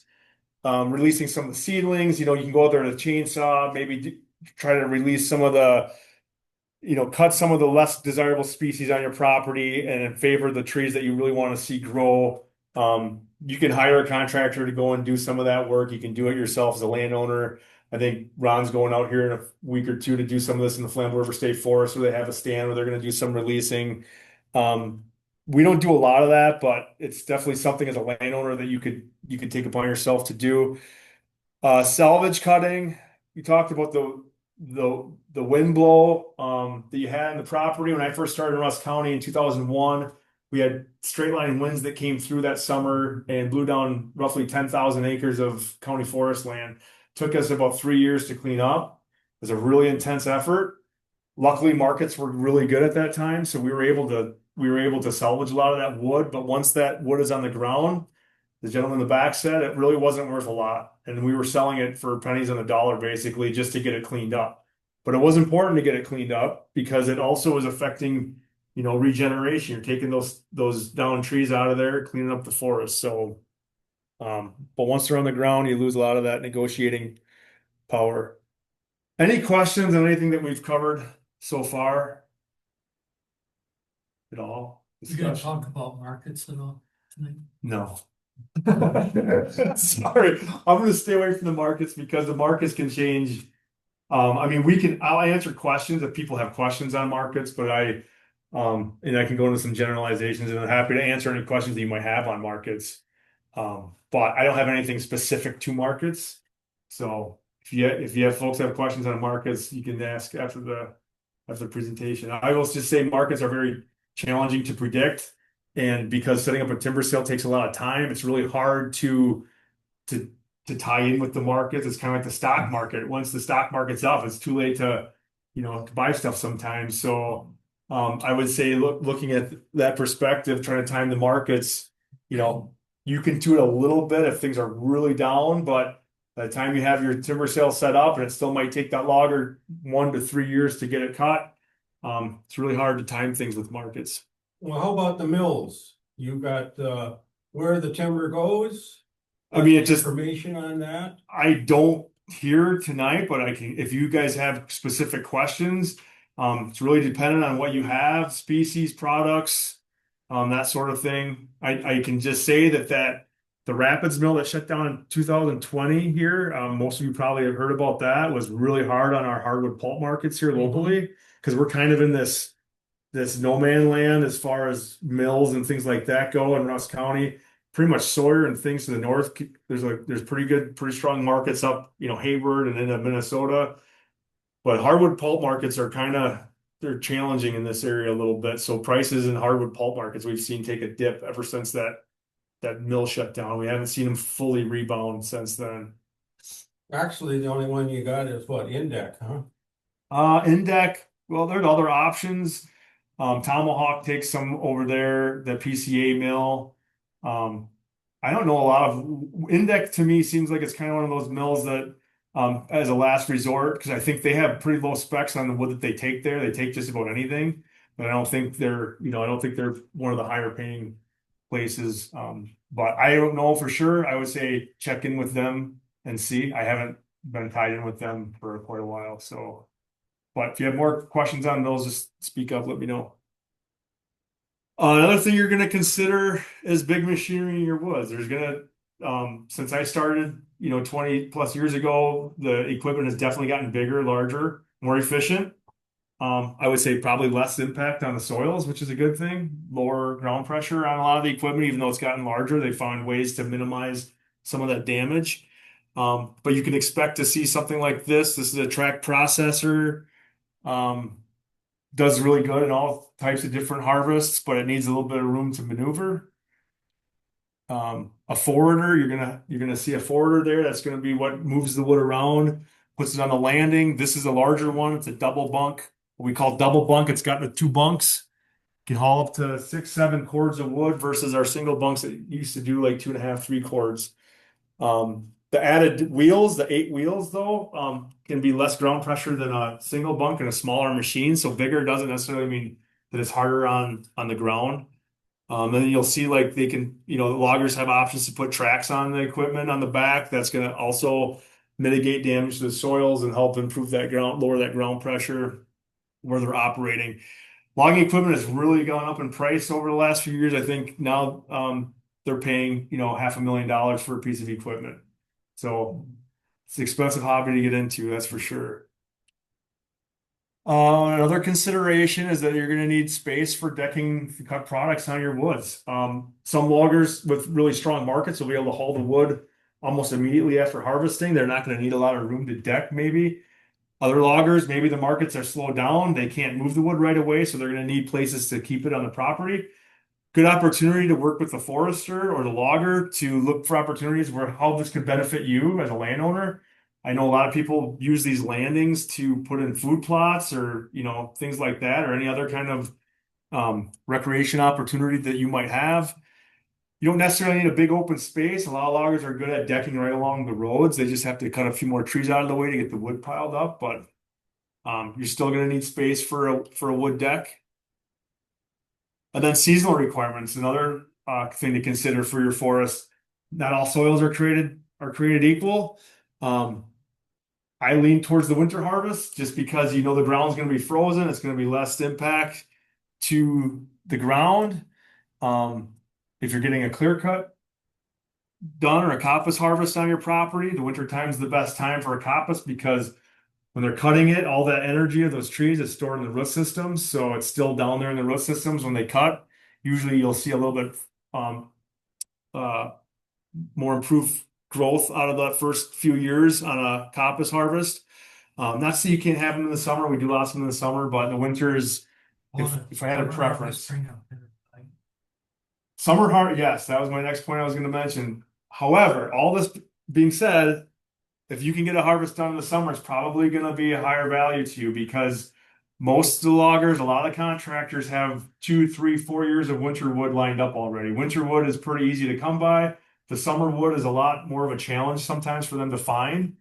some of the seedlings. You can go out there with a chainsaw, maybe try to release some of the, cut some of the less desirable species on your property and in favor of the trees that you really want to see grow. You can hire a contractor to go and do some of that work. You can do it yourself as a landowner. I think Ron's going out here in a week or two to do some of this in the Flambeau River State Forest, where they have a stand where they're going to do some releasing. We don't do a lot of that, but it's definitely something as a landowner that you could take upon yourself to do. Salvage cutting. You talked about the wind blow that you had in the property. When I first started in Rusk County in 2001, we had straight line winds that came through that summer and blew down roughly 10,000 acres of county forest land. Took us about 3 years to clean up. It was a really intense effort. Luckily, markets were really good at that time, so we were able to salvage a lot of that wood. But once that wood is on the ground, the gentleman in the back said it really wasn't worth a lot, and we were selling it for pennies on the dollar basically just to get it cleaned up. But it was important to get it cleaned up because it also was affecting, regeneration. You're taking those down trees out of there, cleaning up the forest. So, but once they're on the ground, you lose a lot of that negotiating power. Any questions on anything that we've covered so far? At all? You're gonna talk about markets at all tonight? No. Sorry, I'm gonna stay away from the markets because the markets can change. I'll answer questions if people have questions on markets, but and I can go into some generalizations, and I'm happy to answer any questions that you might have on markets. But I don't have anything specific to markets. So if you have folks that have questions on markets, you can ask after the presentation. I will just say markets are very challenging to predict, and because setting up a timber sale takes a lot of time, it's really hard to to tie in with the markets. It's kind of like the stock market. Once the stock market's up, it's too late to, to buy stuff sometimes. So I would say looking at that perspective, trying to time the markets, you can do it a little bit if things are really down, but by the time you have your timber sale set up, and it still might take that logger 1 to 3 years to get it cut, it's really hard to time things with markets. Well, how about the mills? You got, where the timber goes? I mean, it just, Information on that? I don't hear tonight, but I can, if you guys have specific questions, it's really dependent on what you have, species, products, that sort of thing. I can just say that the Rapids mill that shut down in 2020 here, most of you probably have heard about that, was really hard on our hardwood pulp markets here locally, because we're kind of in this no man land as far as mills and things like that go in Russ County. Pretty much Sawyer and things to the north, there's pretty strong markets up, Hayward and into Minnesota. But hardwood pulp markets are they're challenging in this area a little bit. So prices in hardwood pulp markets we've seen take a dip ever since that mill shut down. We haven't seen them fully rebound since then. Actually, the only one you got is what, Indec, huh? Indec, well, there's other options. Tomahawk takes some over there, the PCA mill. I don't know a lot of Indec. To me seems like it's kind of one of those mills that as a last resort, because I think they have pretty low specs on the wood that they take there. They take just about anything, but I don't think they're one of the higher paying places. But I don't know for sure. I would say check in with them and see. I haven't been tied in with them for quite a while. So, but if you have more questions on those, just speak up, let me know. Another thing you're going to consider is big machinery in your woods. There's going to, since I started, 20 plus years ago, the equipment has definitely gotten bigger, larger, more efficient. I would say probably less impact on the soils, which is a good thing. Lower ground pressure on a lot of the equipment, even though it's gotten larger, they found ways to minimize some of that damage. But you can expect to see something like this. This is a track processor. Does really good in all types of different harvests, but it needs a little bit of room to maneuver. A forwarder, you're gonna see a forwarder there. That's gonna be what moves the wood around, puts it on the landing. This is a larger one. It's a double bunk. What we call double bunk. It's got the 2 bunks. Can haul up to 6, 7 cords of wood versus our single bunks that used to do like 2.5, 3 cords. The added wheels, the 8 wheels though, can be less ground pressure than a single bunk and a smaller machine. So bigger doesn't necessarily mean that it's harder on the ground. And then you'll see like they can, the loggers have options to put tracks on the equipment on the back. That's going to also mitigate damage to the soils and help improve lower that ground pressure where they're operating. Logging equipment has really gone up in price over the last few years. I think now they're paying, $500,000 for a piece of equipment. So it's an expensive hobby to get into, that's for sure. Another consideration is that you're going to need space for decking cut products on your woods. Some loggers with really strong markets will be able to haul the wood almost immediately after harvesting. They're not going to need a lot of room to deck, maybe. Other loggers, maybe the markets are slowed down. They can't move the wood right away, so they're going to need places to keep it on the property. Good opportunity to work with the forester or the logger to look for opportunities where how this could benefit you as a landowner. I know a lot of people use these landings to put in food plots or, things like that, or any other kind of recreation opportunity that you might have. You don't necessarily need a big open space. A lot of loggers are good at decking right along the roads. They just have to cut a few more trees out of the way to get the wood piled up, but you're still going to need space for a wood deck. And then seasonal requirements, another thing to consider for your forest. Not all soils are created equal. I lean towards the winter harvest just because the ground's going to be frozen. It's going to be less impact to the ground. If you're getting a clear cut done or a coppice harvest on your property, the winter time is the best time for a coppice because when they're cutting it, all that energy of those trees is stored in the root systems. So it's still down there in the root systems when they cut. Usually you'll see a little bit more improved growth out of the first few years on a coppice harvest. Not to say you can't have them in the summer. We do lots of them in the summer, but in the winters, if I had a preference. Summer harvest, yes, that was my next point I was going to mention. However, all this being said, if you can get a harvest done in the summer, it's probably going to be a higher value to you because most of the loggers, a lot of contractors have 2, 3, 4 years of winter wood lined up already. Winter wood is pretty easy to come by. The summer wood is a lot more of a challenge sometimes for them to find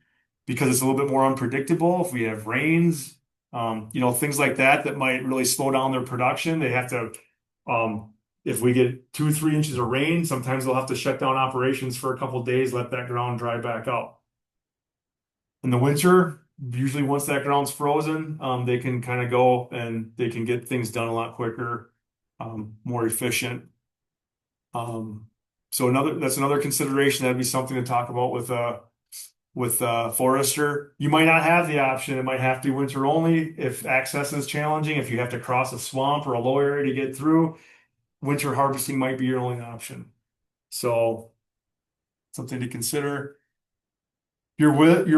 because it's a little bit more unpredictable. If we have rains, things like that that might really slow down their production. They have to, if we get 2, 3 inches of rain, sometimes they'll have to shut down operations for a couple of days, let that ground dry back out. In the winter, usually once that ground's frozen, they can kind of go and they can get things done a lot quicker, more efficient. So that's another consideration. That'd be something to talk about with forester. You might not have the option. It might have to be winter only if access is challenging. If you have to cross a swamp or a low area to get through, winter harvesting might be your only option. So something to consider. Your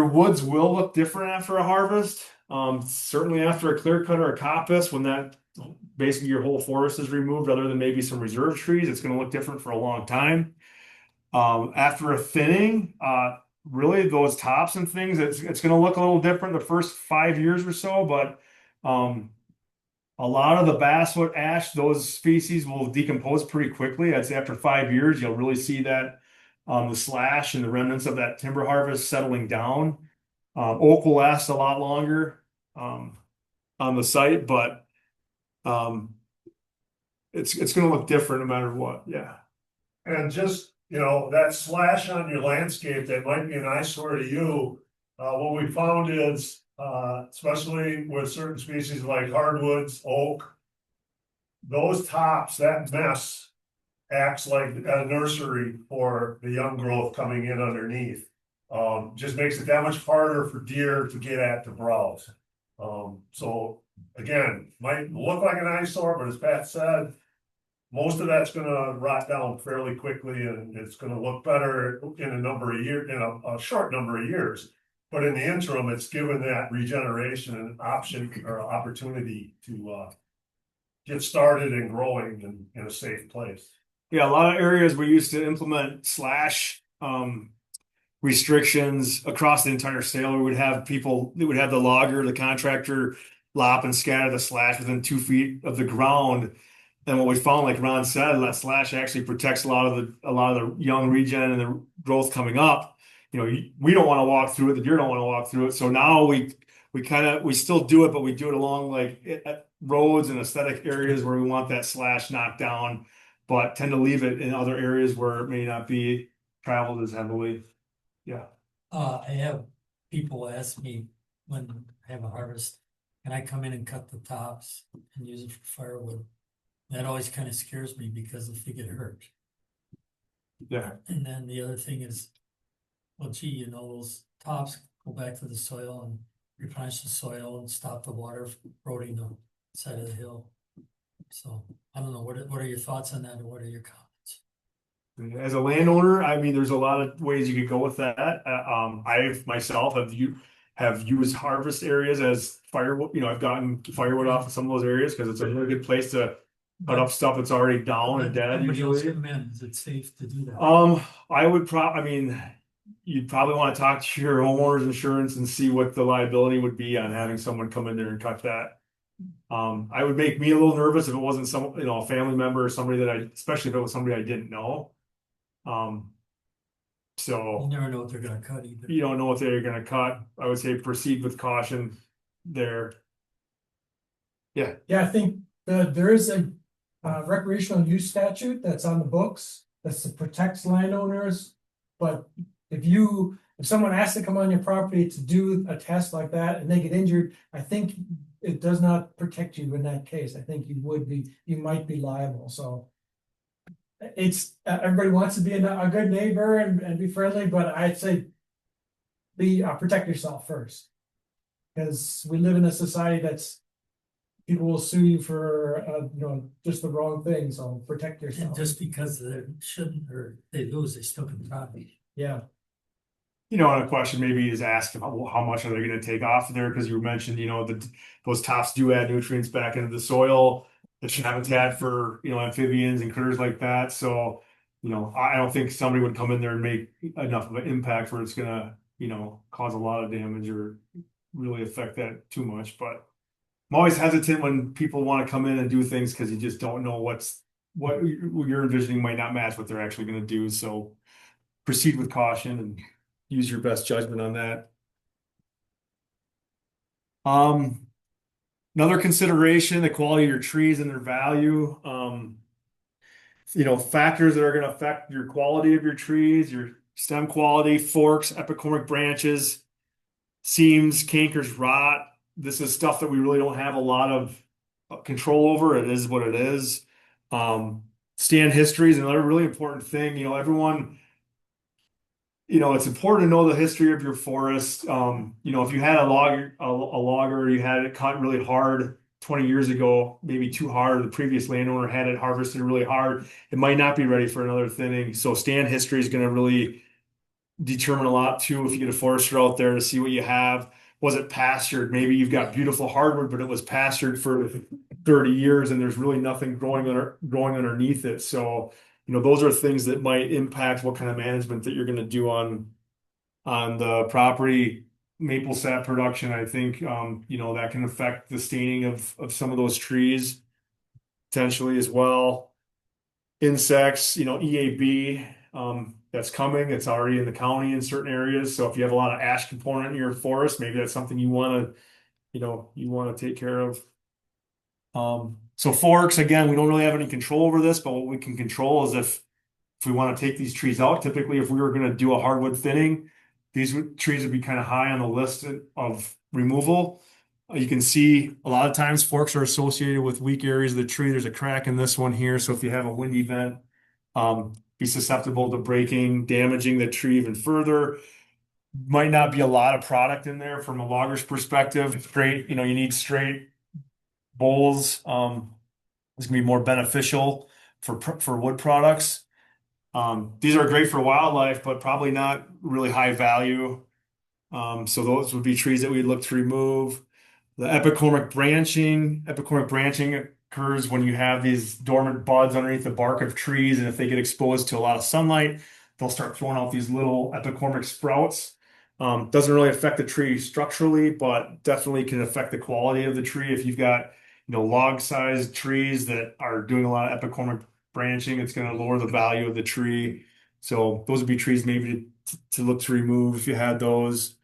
woods will look different after a harvest. Certainly after a clear cut or a coppice, when that basically your whole forest is removed, other than maybe some reserve trees, it's going to look different for a long time. After a thinning, really those tops and things, it's going to look a little different the first 5 years or so, but a lot of the basswood ash, those species will decompose pretty quickly. I'd say after 5 years, you'll really see that the slash and the remnants of that timber harvest settling down. Oak will last a lot longer on the site, but it's going to look different no matter what. Yeah. And just, that slash on your landscape that might be an eyesore to you, what we found is, especially with certain species like hardwoods, oak, those tops, that mess acts like a nursery for the young growth coming in underneath. Just makes it that much harder for deer to get at to browse. So again, might look like an eyesore, but as Pat said, most of that's gonna rot down fairly quickly and it's gonna look better in a short number of years. But in the interim, it's given that regeneration an option or opportunity to get started and growing in a safe place. Yeah, a lot of areas we used to implement slash restrictions across the entire sale. We would have the logger, the contractor lop and scatter the slash within 2 feet of the ground. And what we found, like Ron said, that slash actually protects a lot of the young regen and the growth coming up. We don't want to walk through it. The deer don't want to walk through it. So now we still do it, but we do it along roads and aesthetic areas where we want that slash knocked down, but tend to leave it in other areas where it may not be traveled as heavily. Yeah. I have people ask me when I have a harvest, can I come in and cut the tops and use it for firewood? That always kind of scares me because if they get hurt. Yeah. And then the other thing is, well, gee, those tops go back to the soil and replenish the soil and stop the water from eroding the side of the hill. So I don't know, what are your thoughts on that, or what are your comments? As a landowner, I mean, there's a lot of ways you could go with that. I myself have used harvest areas as firewood. I've gotten firewood off of some of those areas because it's a really good place to cut up stuff that's already down and dead. Somebody else Usually, recommend, is it safe to do that? you'd probably want to talk to your homeowner's insurance and see what the liability would be on having someone come in there and cut that. I would make me a little nervous if it wasn't a family member or somebody especially if it was somebody I didn't know. So You never know what they're gonna cut either. you don't know what they're going to cut. I would say proceed with caution there. Yeah, I think there is a recreational use statute that's on the books that protects landowners. But if someone asks to come on your property to do a test like that and they get injured, I think it does not protect you in that case. I think you might be liable. So it's everybody wants to be a good neighbor and be friendly, but I'd say protect yourself first, because we live in a society that's people will sue you for just the wrong thing. So protect And yourself. just because they shouldn't, or they lose, they still can copy. Yeah. And a question maybe is ask how much are they going to take off of there? Because you mentioned, those tops do add nutrients back into the soil. It's habitat for, amphibians and critters like that. So I don't think somebody would come in there and make enough of an impact where it's gonna, cause a lot of damage or really affect that too much, but I'm always hesitant when people want to come in and do things because you just don't know what you're envisioning might not match what they're actually gonna do, so proceed with caution and use your best judgment on that. Another consideration, the quality of your trees and their value. Factors that are going to affect your quality of your trees, your stem quality, forks, epicormic branches, seams, cankers, rot. This is stuff that we really don't have a lot of control over. It is what it is. Stand history is another really important thing. Everyone, it's important to know the history of your forest. If you had a logger, you had it cut really hard 20 years ago, maybe too hard, the previous landowner had it harvested really hard, it might not be ready for another thinning. So stand history is going to really determine a lot too. If you get a forester out there to see what you have, was it pastured? Maybe you've got beautiful hardwood, but it was pastured for 30 years and there's really nothing growing underneath it. So those are things that might impact what kind of management that you're going to do on the property. Maple sap production, I think, that can affect the staining of some of those trees potentially as well. Insects, EAB, that's coming. It's already in the county in certain areas. So if you have a lot of ash component in your forest, maybe that's something you want to take care of. So forks, again, we don't really have any control over this, but what we can control is if we want to take these trees out, typically if we were going to do a hardwood thinning, these trees would be kind of high on the list of removal. You can see a lot of times forks are associated with weak areas of the tree. There's a crack in this one here. So if you have a wind event, be susceptible to breaking, damaging the tree even further. Might not be a lot of product in there from a logger's perspective. Straight, you need straight bowls. It's gonna be more beneficial for wood products. These are great for wildlife, but probably not really high value. So those would be trees that we'd look to remove. The epicormic branching occurs when you have these dormant buds underneath the bark of trees, and if they get exposed to a lot of sunlight, they'll start throwing out these little epicormic sprouts. Doesn't really affect the tree structurally, but definitely can affect the quality of the tree. If you've got log-sized trees that are doing a lot of epicormic branching, it's going to lower the value of the tree. So those would be trees maybe to look to remove if you had those.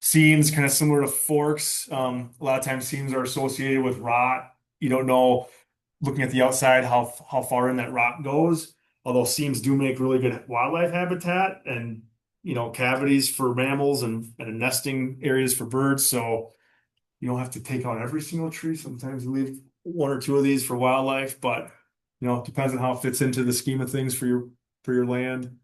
Seams, kind of similar to forks. A lot of times seams are associated with rot. You don't know, looking at the outside, how far in that rot goes. Although seams do make really good wildlife habitat and cavities for mammals and nesting areas for birds. So you don't have to take out every single tree. Sometimes you leave one or two of these for wildlife, but it depends on how it fits into the scheme of things for your land.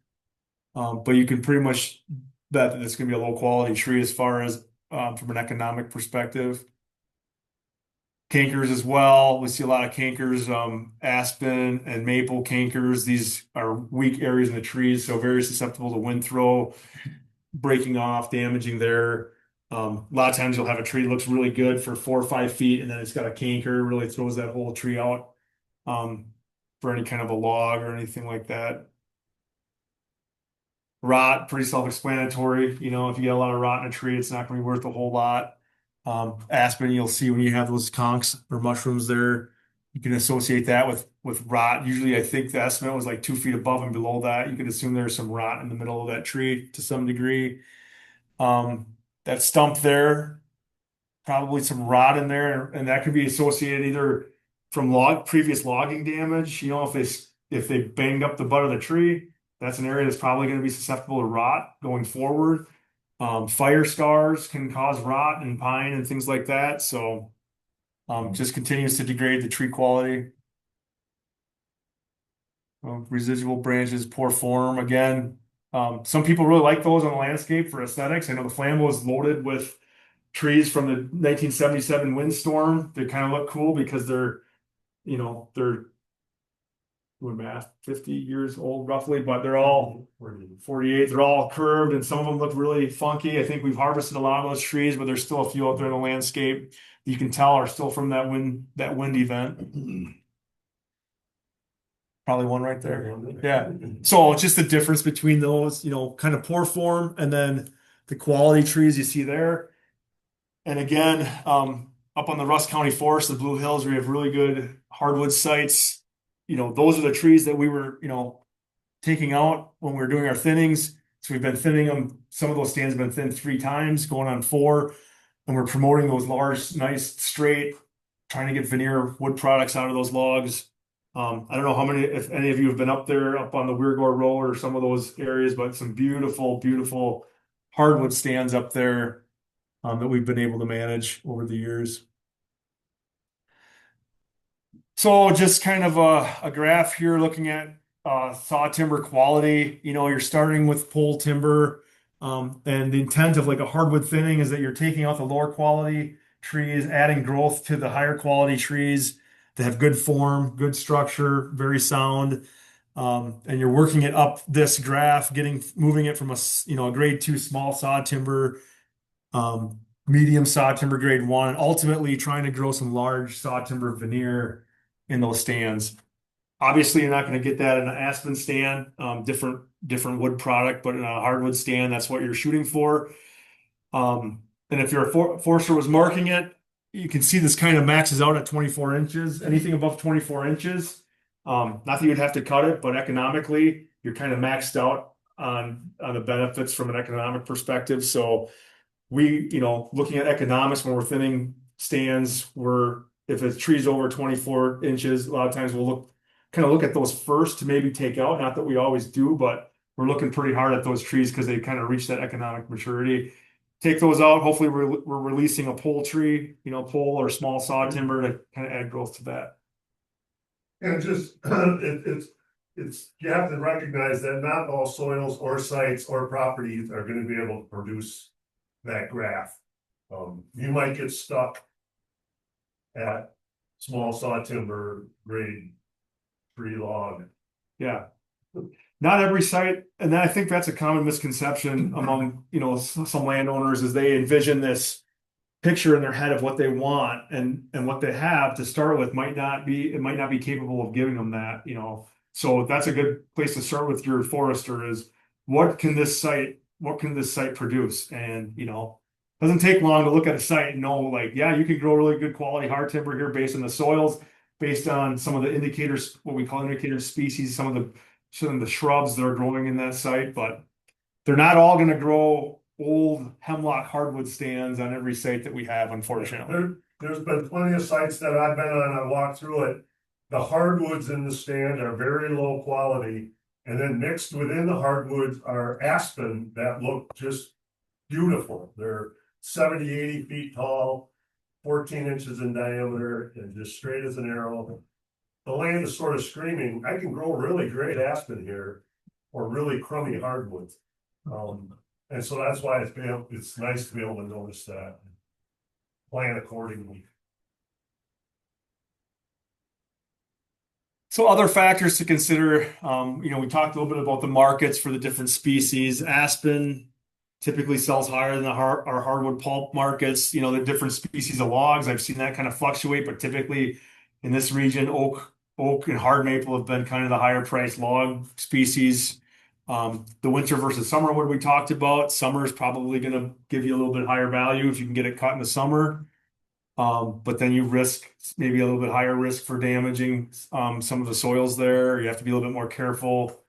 But you can pretty much bet that it's going to be a low quality tree as far as from an economic perspective. Cankers as well. We see a lot of cankers, aspen and maple cankers. These are weak areas in the trees, so very susceptible to wind throw, breaking off, damaging there. A lot of times you'll have a tree that looks really good for 4 or 5 feet, and then it's got a canker, really throws that whole tree out for any kind of a log or anything like that. Rot, pretty self-explanatory. If you get a lot of rot in a tree, it's not going to be worth a whole lot. Aspen, you'll see when you have those conchs or mushrooms there, you can associate that with rot. Usually, I think the estimate was like 2 feet above and below that. You can assume there's some rot in the middle of that tree to some degree. That stump there, probably some rot in there, and that could be associated either from previous logging damage. If they banged up the butt of the tree, that's an area that's probably going to be susceptible to rot going forward. Fire scars can cause rot and pine and things like that. So just continues to degrade the tree quality. Residual branches, poor form. Again, some people really like those on the landscape for aesthetics. I know the Flambeau is loaded with trees from the 1977 windstorm. They kind of look cool because they're doing math, 50 years old roughly, but they're all 48. They're all curved, and some of them look really funky. I think we've harvested a lot of those trees, but there's still a few out there in the landscape you can tell are still from that wind event. Probably one right there. Yeah. So it's just the difference between those, kind of poor form and then the quality trees you see there. And again, up on the Rusk County Forest, the Blue Hills, we have really good hardwood sites. Those are the trees that we were, taking out when we were doing our thinnings. So we've been thinning them. Some of those stands have been thinned 3 times, going on 4. And we're promoting those large, nice, straight, trying to get veneer wood products out of those logs. I don't know if any of you have been up there, up on the Weirgore Road or some of those areas, but some beautiful, beautiful hardwood stands up there that we've been able to manage over the years. So just kind of a graph here looking at saw timber quality. You're starting with pole timber, and the intent of like a hardwood thinning is that you're taking out the lower quality trees, adding growth to the higher quality trees that have good form, good structure, very sound. And you're working it up this graph, moving it from a grade 2 small saw timber, medium saw timber grade 1, and ultimately trying to grow some large saw timber veneer in those stands. Obviously, you're not going to get that in an aspen stand, different wood product, but in a hardwood stand, that's what you're shooting for. And if your forester was marking it, you can see this kind of maxes out at 24 inches. Anything above 24 inches, not that you'd have to cut it, but economically, you're kind of maxed out on the benefits from an economic perspective. So we, looking at economics when we're thinning stands, if a tree's over 24 inches, a lot of times we'll look at those first to maybe take out. Not that we always do, but we're looking pretty hard at those trees because they kind of reach that economic maturity. Take those out. Hopefully we're releasing a pole tree, pole or small saw timber to kind of add growth to that. And just, you have to recognize that not all soils or sites or properties are gonna be able to produce that graph. You might get stuck at small saw timber grade 3 log. Yeah. Not every site, and I think that's a common misconception among some landowners, is they envision this picture in their head of what they want, and what they have to start with might not be capable of giving them that. So that's a good place to start with your forester is what can this site produce? And doesn't take long to look at a site and know, like, yeah, you can grow really good quality hard timber here based on the soils, based on some of the indicators, what we call indicator species, some of the shrubs that are growing in that site, but they're not all going to grow old hemlock hardwood stands on every site that we have, unfortunately. There's been plenty of sites that I've been on, I walked through it. The hardwoods in the stand are very low quality, and then mixed within the hardwoods are aspen that look just beautiful. They're 70, 80 feet tall, 14 inches in diameter, and just straight as an arrow. The land is sort of screaming, I can grow really great aspen here, or really crummy hardwoods. And so that's why it's nice to be able to notice that, plan accordingly. So other factors to consider, we talked a little bit about the markets for the different species. Aspen typically sells higher than our hardwood pulp markets. The different species of logs, I've seen that kind of fluctuate, but typically in this region, oak and hard maple have been kind of the higher priced log species. The winter versus summer wood we talked about. Summer is probably going to give you a little bit higher value if you can get it cut in the summer. But then you risk maybe a little bit higher risk for damaging some of the soils there. You have to be a little bit more careful.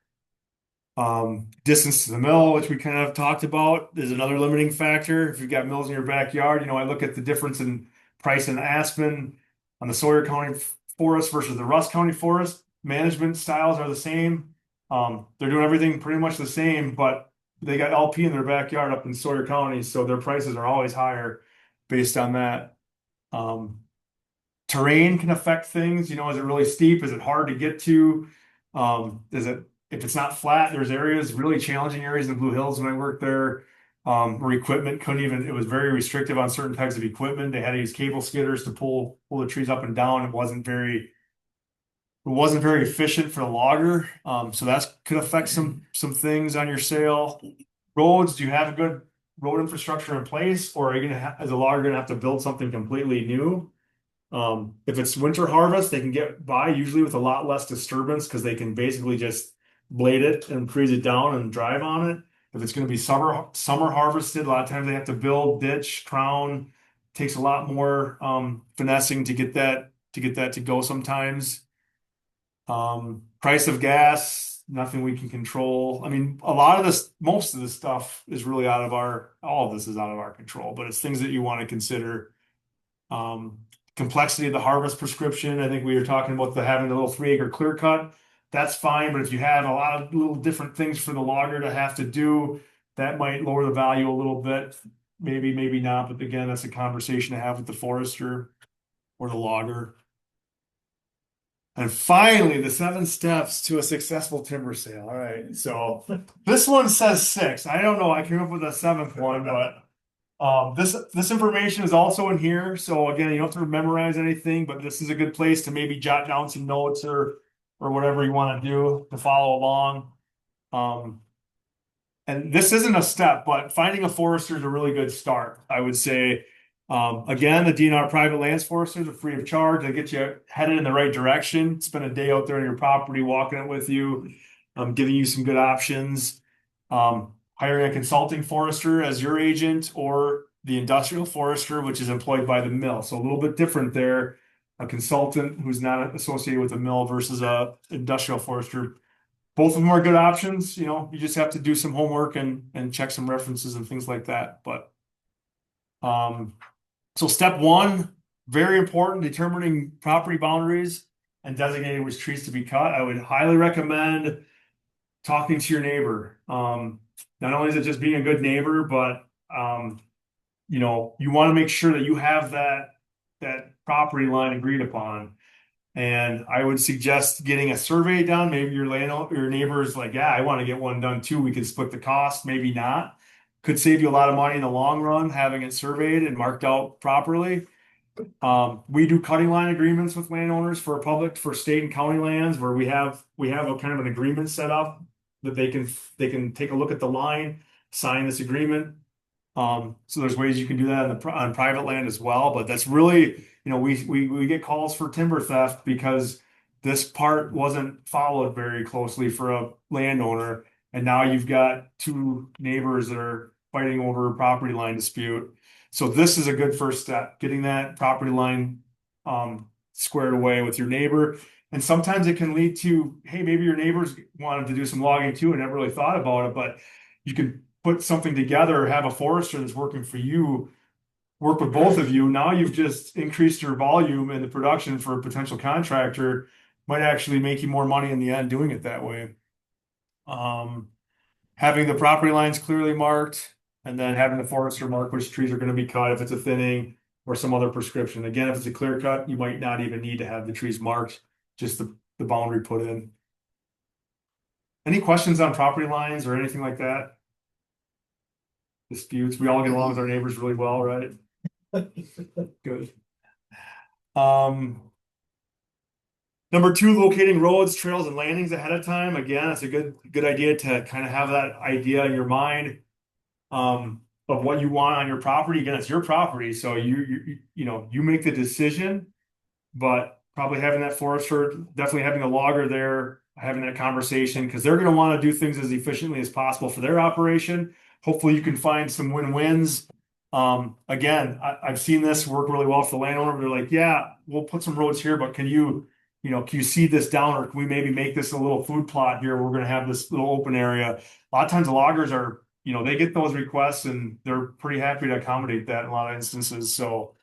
Distance to the mill, which we kind of talked about, is another limiting factor. If you've got mills in your backyard, I look at the difference in price in aspen on the Sawyer County Forest versus the Rusk County Forest. Management styles are the same. They're doing everything pretty much the same, but they got LP in their backyard up in Sawyer County, so their prices are always higher based on that. Terrain can affect things. Is it really steep? Is it hard to get to? If it's not flat, there's really challenging areas in the Blue Hills when I worked there, where equipment it was very restrictive on certain types of equipment. They had to use cable skidders to pull the trees up and down. It wasn't very efficient for the logger. So that could affect some things on your sale. Roads, do you have a good road infrastructure in place, or are you as a logger gonna have to build something completely new? If it's winter harvest, they can get by usually with a lot less disturbance because they can basically just blade it and freeze it down and drive on it. If it's going to be summer harvested, a lot of times they have to build, ditch, crown. Takes a lot more finessing to get that to go sometimes. Price of gas, nothing we can control. I mean, a lot of this, most of this stuff is really all of this is out of our control, but it's things that you want to consider. Complexity of the harvest prescription. I think we were talking about having the little 3-acre clear cut. That's fine, but if you have a lot of little different things for the logger to have to do, that might lower the value a little bit. Maybe, maybe not, but again, that's a conversation to have with the forester or the logger. And finally, the 7 steps to a successful timber sale. All right, so this one says 6. I don't know. I came up with a 7th one, but this information is also in here. So again, you don't have to memorize anything, but this is a good place to maybe jot down some notes or whatever you want to do to follow along. And this isn't a step, but finding a forester is a really good start. I would say, again, the DNR private lands foresters are free of charge. They get you headed in the right direction. Spend a day out there on your property, walking it with you, giving you some good options. Hiring a consulting forester as your agent or the industrial forester, which is employed by the mill. So a little bit different there. A consultant who's not associated with the mill versus a industrial forester. Both of them are good options. You know, you just have to do some homework and check some references and things like that. But so step 1, very important, determining property boundaries and designating which trees to be cut. I would highly recommend talking to your neighbor. Not only is it just being a good neighbor, but you know, you want to make sure that you have that property line agreed upon. And I would suggest getting a survey done. Maybe your neighbor is like, yeah, I want to get one done too. We can split the cost, maybe not. Could save you a lot of money in the long run having it surveyed and marked out properly. We do cutting line agreements with landowners for state and county lands where we have a kind of an agreement set up that they can take a look at the line, sign this agreement. So there's ways you can do that on private land as well, but that's really, you know, we get calls for timber theft because this part wasn't followed very closely for a landowner, and now you've got 2 neighbors that are fighting over a property line dispute. So this is a good first step, getting that property line squared away with your neighbor. And sometimes it can lead to, hey, maybe your neighbors wanted to do some logging too and never really thought about it, but you can put something together, have a forester that's working for you, work with both of you. Now you've just increased your volume and the production for a potential contractor might actually make you more money in the end doing it that way. Having the property lines clearly marked and then having the forester mark which trees are going to be cut if it's a thinning or some other prescription. Again, if it's a clear cut, you might not even need to have the trees marked, just the boundary put in. Any questions on property lines or anything like that? Disputes. We all get along with our neighbors really well, right? Good. Number 2, locating roads, trails, and landings ahead of time. Again, it's a good idea to kind of have that idea in your mind of what you want on your property. Again, it's your property, so you know you make the decision, but probably having that forester, definitely having a logger there, having that conversation, because they're going to want to do things as efficiently as possible for their operation. Hopefully you can find some win-wins. Again, I've seen this work really well for the landowner. They're like, yeah, we'll put some roads here, but can you seed this down, or can we maybe make this a little food plot here? We're going to have this little open area. A lot of times the loggers are, they get those requests and they're pretty happy to accommodate that in a lot of instances. So,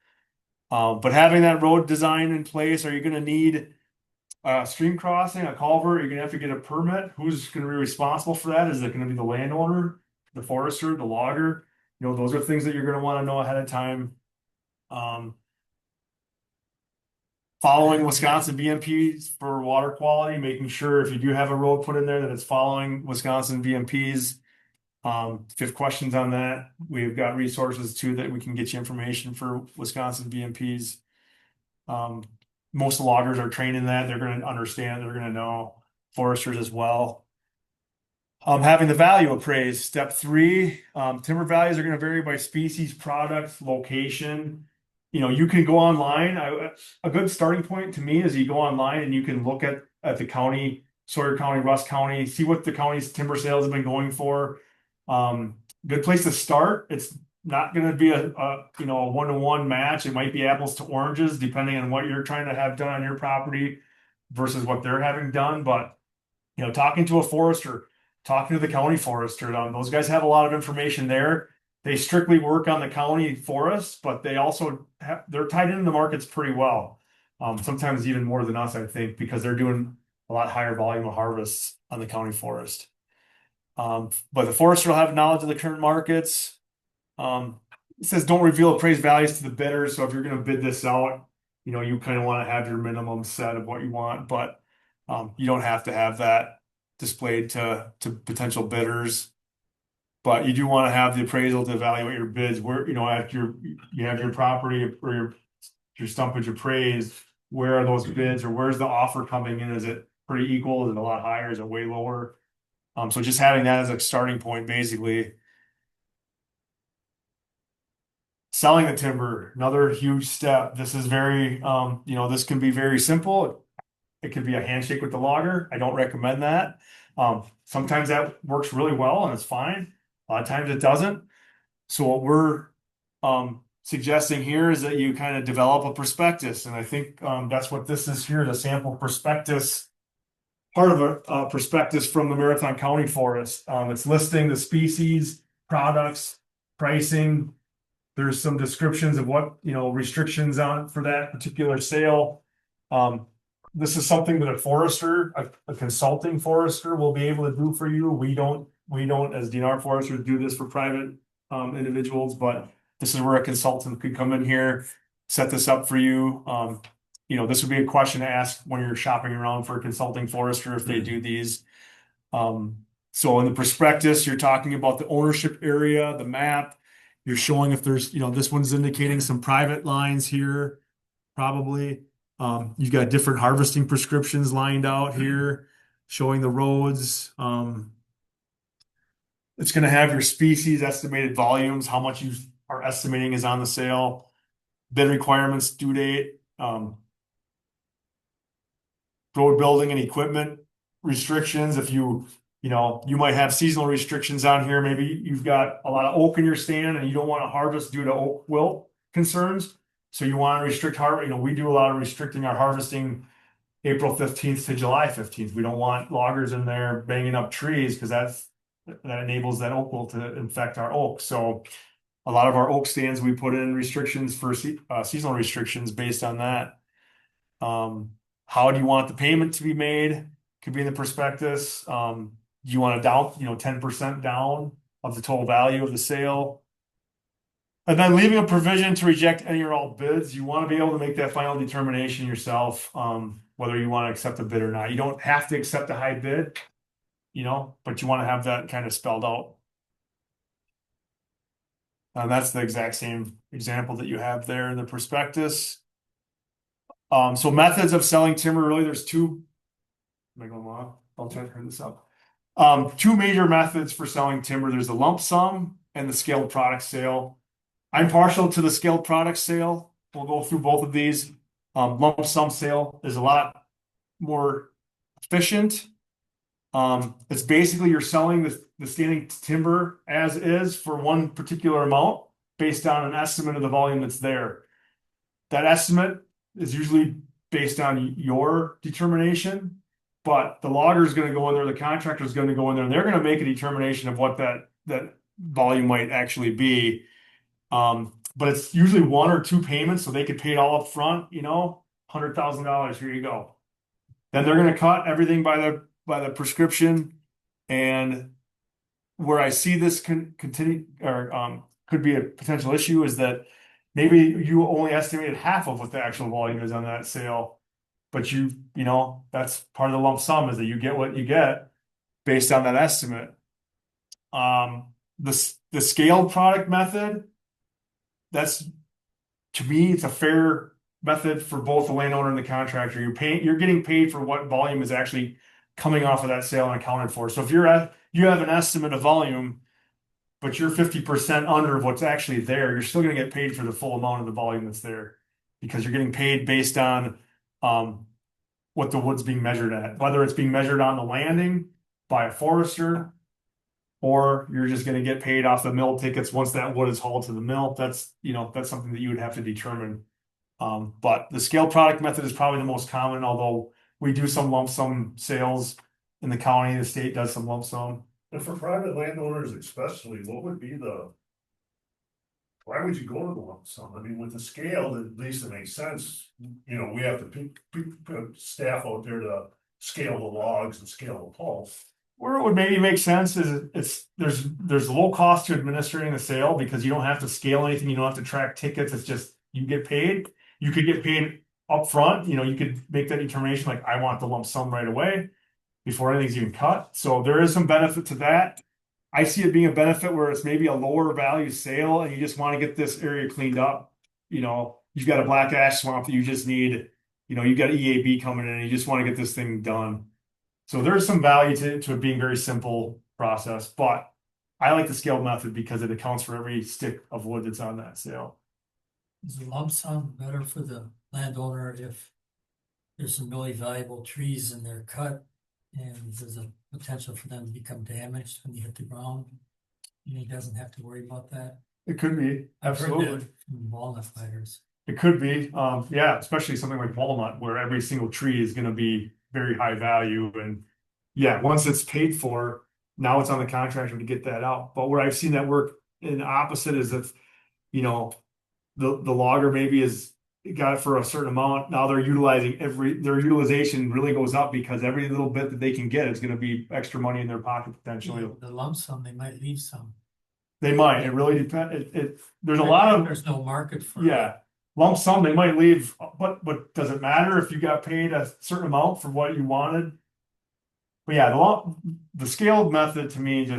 but having that road design in place, are you going to need a stream crossing, a culvert? You're going to have to get a permit. Who's going to be responsible for that? Is it going to be the landowner, the forester, the logger? Those are things that you're going to want to know ahead of time. Following Wisconsin BMPs for water quality, making sure if you do have a road put in there that it's following Wisconsin BMPs. If you have questions on that, we've got resources too that we can get you information for Wisconsin BMPs. Most loggers are trained in that. They're going to understand, they're going to know. Foresters as well. Having the value appraised. Step 3, timber values are going to vary by species, product, location. you can go online. A good starting point to me is you go online and you can look at the county, Sawyer County, Russ County, see what the county's timber sales have been going for. Good place to start. It's not going to be a one-to-one match. It might be apples to oranges depending on what you're trying to have done on your property versus what they're having done. But talking to a forester, talking to the county forester, those guys have a lot of information there. They strictly work on the county forest, but they also they're tied into the markets pretty well. Sometimes even more than us, I think, because they're doing a lot higher volume of harvests on the county forest. But the forester will have knowledge of the current markets. It says don't reveal appraised values to the bidder. So if you're going to bid this out, you kind of want to have your minimum set of what you want, but you don't have to have that displayed to potential bidders. But you do want to have the appraisal to evaluate your bids. Where after you have your property or your stumpage appraised, where are those bids or where's the offer coming in? Is it pretty equal? Is it a lot higher? Is it way lower? So just having that as a starting point, basically. Selling the timber, another huge step. This is very, this can be very simple. It could be a handshake with the logger. I don't recommend that. Sometimes that works really well and it's fine. A lot of times it doesn't. So what we're suggesting here is that you kind of develop a prospectus. And I think that's what this is here, the sample prospectus, part of a prospectus from the Marathon County Forest. It's listing the species, products, pricing. There's some descriptions of what, restrictions on for that particular sale. This is something that a forester, a consulting forester will be able to do for you. We don't as DNR foresters do this for private individuals, but this is where a consultant could come in here, set this up for you. This would be a question to ask when you're shopping around for a consulting forester if they do these. So in the prospectus, you're talking about the ownership area, the map. You're showing if there's, this one's indicating some private lines here, probably. You've got different harvesting prescriptions lined out here, showing the roads. It's going to have your species, estimated volumes, how much you are estimating is on the sale, bid requirements, due date, road building and equipment restrictions. If you might have seasonal restrictions on here. Maybe you've got a lot of oak in your stand and you don't want to harvest due to oak wilt concerns. So you want to restrict harvest. We do a lot of restricting our harvesting April 15th to July 15th. We don't want loggers in there banging up trees because that enables that oak wilt to infect our oak. So a lot of our oak stands, we put in restrictions for seasonal restrictions based on that. How do you want the payment to be made? Could be in the prospectus. Do you want to down, 10% down of the total value of the sale? And then leaving a provision to reject any or all bids. You want to be able to make that final determination yourself, whether you want to accept a bid or not. You don't have to accept a high bid, but you want to have that kind of spelled out. And that's the exact same example that you have there in the prospectus. So methods of selling timber, really, there's two. I'll try to turn this up. Two major methods for selling timber. There's the lump sum and the scaled product sale. I'm partial to the scaled product sale. We'll go through both of these. Lump sum sale is a lot more efficient. It's basically you're selling the standing timber as is for one particular amount based on an estimate of the volume that's there. That estimate is usually based on your determination, but the logger is going to go in there, the contractor is going to go in there, and they're going to make a determination of what that volume might actually be. But it's usually one or two payments, so they could pay it all up front, $100,000, here you go. Then they're going to cut everything by the prescription. And where I see this continue or could be a potential issue is that maybe you only estimated half of what the actual volume is on that sale, but that's part of the lump sum is that you get what you get based on that estimate. The scaled product method, to me, it's a fair method for both the landowner and the contractor. You're getting paid for what volume is actually coming off of that sale and accounted for. So if you have an estimate of volume, but you're 50% under what's actually there, you're still gonna get paid for the full amount of the volume that's there. Because you're getting paid based on, what the wood's being measured at, whether it's being measured on the landing by a forester. Or you're just gonna get paid off the mill tickets once that wood is hauled to the mill. That's, that's something that you would have to determine. But the scale product method is probably the most common, although we do some lump sum sales in the county, the state does some lump sum. And for private landowners especially, what would be why would you go to the lump sum? I mean, with the scale, at least it makes sense. We have to put staff out there to scale the logs and scale the pulse. Where it would maybe make sense is there's low cost to administering the sale because you don't have to scale anything, you don't have to track tickets, it's just you get paid. You could get paid up front, you could make that determination like I want the lump sum right away before anything's even cut. So there is some benefit to that. I see it being a benefit where it's maybe a lower value sale and you just want to get this area cleaned up. You've got a black ash swamp that you just need, you've got EAB coming in and you just want to get this thing done. So there's some value to it being a very simple process, but I like the scaled method because it accounts for every stick of wood that's on that sale. Is the lump sum better for the landowner if there's some really valuable trees in their cut and there's a potential for them to become damaged when you hit the ground? And he doesn't have to worry about that. It could be, I've heard absolutely. that from walnut fighters. It could be, yeah, especially something like walnut where every single tree is going to be very high value. And yeah, once it's paid for, now it's on the contractor to get that out. But where I've seen that work in opposite is if, the logger maybe is got it for a certain amount. Now they're utilizing their utilization really goes up because every little bit that they can get is going to be extra money in their pocket potentially. The lump sum, they might leave some. They might, it really depends. There's a lot of, There's no market for. yeah, lump sum, they might leave, but does it matter if you got paid a certain amount for what you wanted? But yeah, the scaled method to me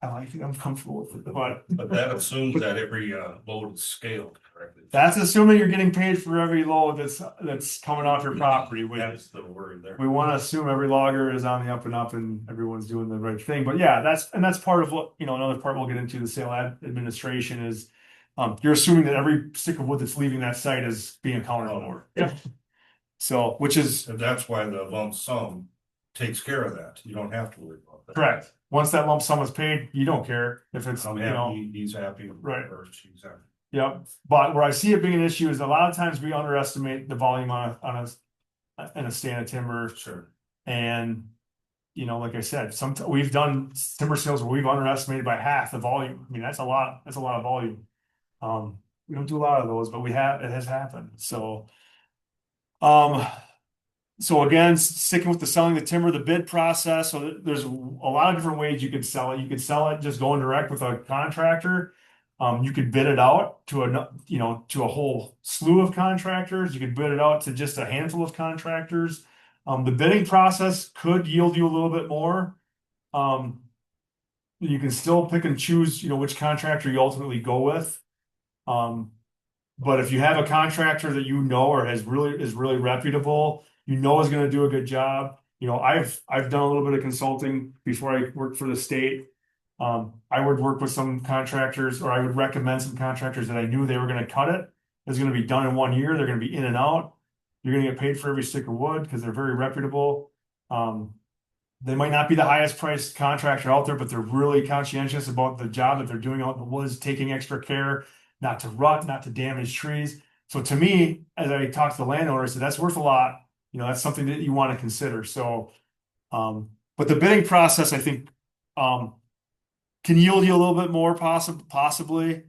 I like it, I'm comfortable with it, But that assumes that every load is scaled correctly. that's assuming you're getting paid for every load that's coming off your property. That's the word there. We want to assume every logger is on the up and up and everyone's doing the right thing. But yeah, that's part of what, another part we'll get into the sale administration is you're assuming that every stick of wood that's leaving that site is being accounted for. Yeah. So, which is And that's why the lump sum takes care of that. You don't have to worry about that. correct. Once that lump sum is paid, you don't care if it's, I'm happy, he's happy. Right. Or she's happy. Yep. But where I see it being an issue is a lot of times we underestimate the volume in a stand of timber. Sure. And, like I said, we've done timber sales where we've underestimated by half the volume. I mean, that's a lot of volume. We don't do a lot of those, but it has happened. So, again, sticking with selling the timber, the bid process. So there's a lot of different ways you could sell it. You could sell it just going direct with a contractor. You could bid it out to a whole slew of contractors. You could bid it out to just a handful of contractors. The bidding process could yield you a little bit more. You can still pick and choose, which contractor you ultimately go with. But if you have a contractor that or is really reputable, is going to do a good job. I've done a little bit of consulting before I worked for the state. I would work with some contractors, or I would recommend some contractors that I knew they were going to cut it. It's going to be done in 1 year. They're going to be in and out. You're going to get paid for every stick of wood because they're very reputable. They might not be the highest priced contractor out there, but they're really conscientious about the job that they're doing out in the woods, taking extra care, not to rut, not to damage trees. So to me, as I talk to the landowner, I said, that's worth a lot. That's something that you want to consider. So, but the bidding process, I think, can yield you a little bit more possibly.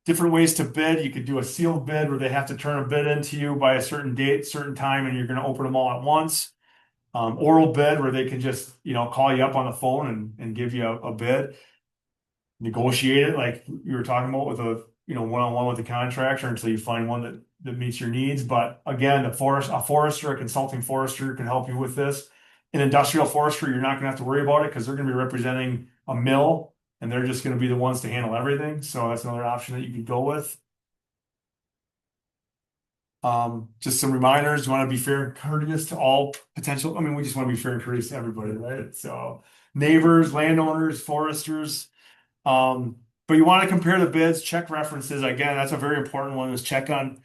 Different ways to bid. You could do a sealed bid where they have to turn a bid into you by a certain date, certain time, and you're going to open them all at once. Oral bid where they can just, call you up on the phone and give you a bid. Negotiate it like you were talking about with a, one-on-one with the contractor until you find one that meets your needs. But again, a forester, a consulting forester can help you with this. In industrial forestry, you're not going to have to worry about it because they're going to be representing a mill and they're just going to be the ones to handle everything. So that's another option that you could go with. Just some reminders. You want to be fair and courteous to all potential. We just want to be fair and courteous to everybody, right? So neighbors, landowners, foresters, But you want to compare the bids, check references. Again, that's a very important one is check on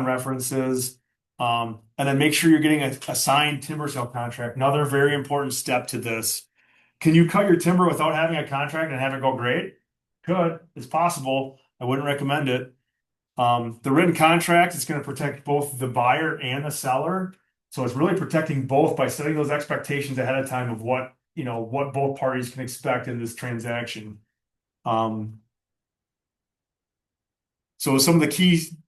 references. And then make sure you're getting a signed timber sale contract. Another very important step to this. Can you cut your timber without having a contract and have it go great? Could. It's possible. I wouldn't recommend it. The written contract is going to protect both the buyer and the seller. So it's really protecting both by setting those expectations ahead of time of what both parties can expect in this transaction. So some of the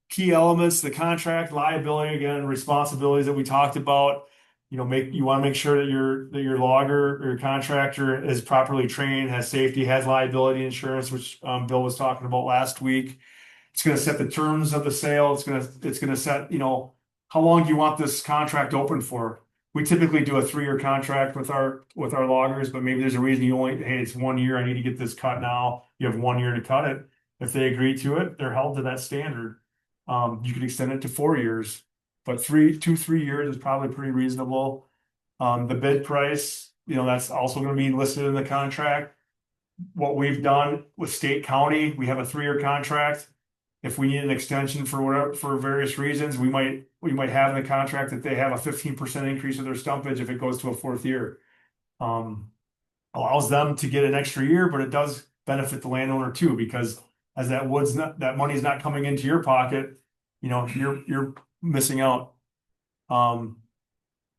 key elements, the contract, liability, again, responsibilities that we talked about. You want to make sure that your logger or your contractor is properly trained, has safety, has liability insurance, which Bill was talking about last week. It's going to set the terms of the sale. It's going to set, how long do you want this contract open for? We typically do a 3-year contract with our loggers, but maybe there's a reason hey, it's 1 year. I need to get this cut now. You have 1 year to cut it. If they agree to it, they're held to that standard. You can extend it to 4 years, but 3 years is probably pretty reasonable. The bid price, that's also going to be listed in the contract. What we've done with state county, we have a 3-year contract. If we need an extension for various reasons, we might have in the contract that they have a 15% increase of their stumpage if it goes to a 4th year. Allows them to get an extra year, but it does benefit the landowner too, because as that money's not coming into your pocket, you're missing out.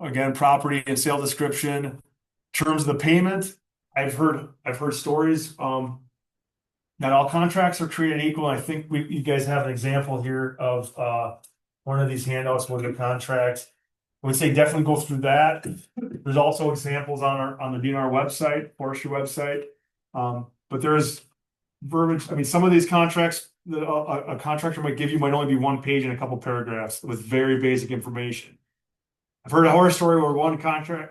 Again, property and sale description, terms of the payment. I've heard stories. Not all contracts are created equal. I think you guys have an example here of one of these handouts with a contract. I would say definitely go through that. There's also examples on the DNR website, forestry website. But there's verbiage. I mean, some of these contracts that a contractor might give you might only be 1 page and a couple paragraphs with very basic information. I've heard a horror story where one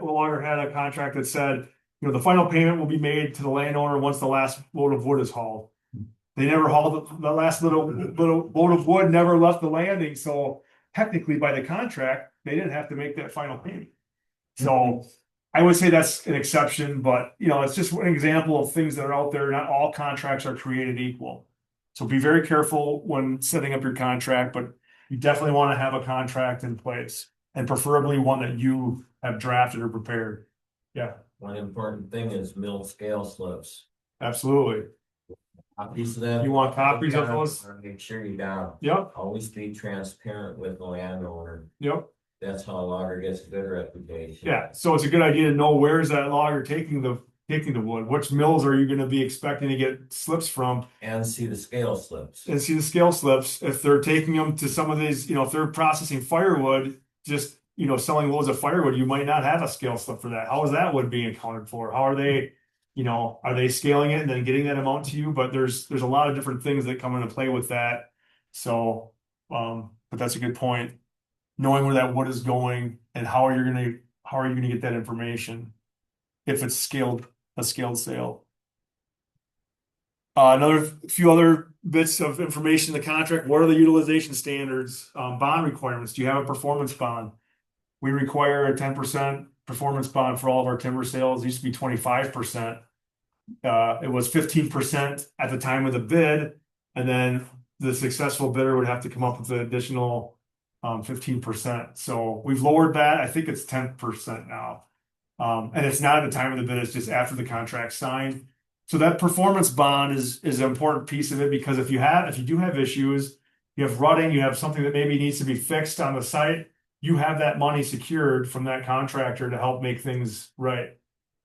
logger had a contract that said, the final payment will be made to the landowner once the last load of wood is hauled. They never hauled the last little load of wood, never left the landing. So technically, by the contract, they didn't have to make that final payment. So I would say that's an exception, but it's just an example of things that are out there. Not all contracts are created equal. So be very careful when setting up your contract, but you definitely want to have a contract in place, and preferably one that you have drafted or prepared. Yeah. One important thing is mill scale slips. Absolutely. Copies of them. You want copies of those? Make sure you down. Yep. Always be transparent with the landowner. Yep. That's how a logger gets a good reputation. Yeah. So it's a good idea to know where's that logger taking the wood. Which mills are you going to be expecting to get slips from? And see the scale slips. And see the scale slips. If they're taking them to some of these, if they're processing firewood, just selling loads of firewood, you might not have a scale slip for that. How is that wood being accounted for? How are they, are they scaling it and then getting that amount to you? But there's a lot of different things that come into play with that. So, but that's a good point. Knowing where that wood is going and how are you going to get that information if it's a scaled sale. Another few other bits of information in the contract. What are the utilization standards? Bond requirements. Do you have a performance bond? We require a 10% performance bond for all of our timber sales. It used to be 25%. It was 15% at the time of the bid, and then the successful bidder would have to come up with an additional 15%. So we've lowered that. I think it's 10% now. And it's not at the time of the bid, it's just after the contract signed. So that performance bond is an important piece of it, because if you do have issues, you have rutting, you have something that maybe needs to be fixed on the site, you have that money secured from that contractor to help make things right.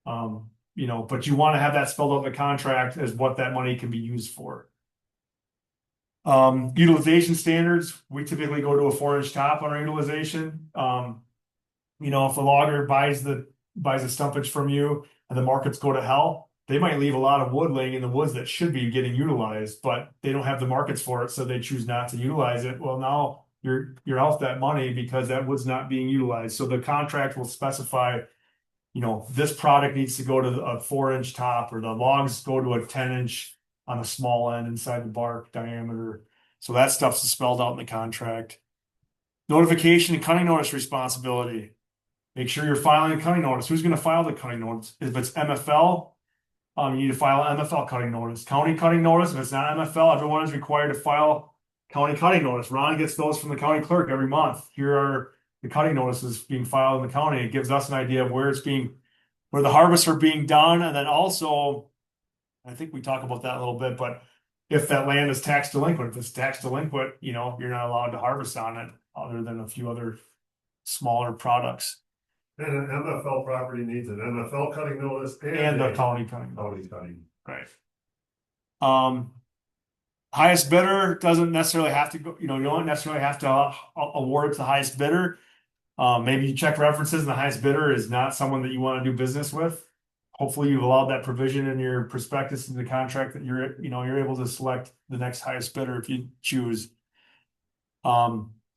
But you want to have that spelled out in the contract as what that money can be used for. Utilization standards, we typically go to a 4-inch top on our utilization. If a logger buys the stumpage from you and the markets go to hell, they might leave a lot of wood laying in the woods that should be getting utilized, but they don't have the markets for it, so they choose not to utilize it. Well, now you're out that money because that wood's not being utilized. So the contract will specify, this product needs to go to a 4-inch top, or the logs go to a 10-inch on the small end inside the bark diameter. So that stuff's spelled out in the contract. Notification and cutting notice responsibility. Make sure you're filing a cutting notice. Who's going to file the cutting notice? If it's MFL, you need to file an MFL cutting notice, county cutting notice. If it's not MFL, everyone is required to file county cutting notice. Ron gets those from the county clerk every month. Here are the cutting notices being filed in the county. It gives us an idea of where the harvests are being done. And then also, I think we talk about that a little bit, but if that land is tax delinquent, if it's tax delinquent, you're not allowed to harvest on it other than a few other smaller products. And an MFL property needs an MFL cutting notice And the a county cutting. county cutting. Right. Highest bidder doesn't necessarily have to go, you don't necessarily have to award it to the highest bidder. Maybe you check references and the highest bidder is not someone that you want to do business with. Hopefully you've allowed that provision in your prospectus in the contract that you're able to select the next highest bidder if you choose.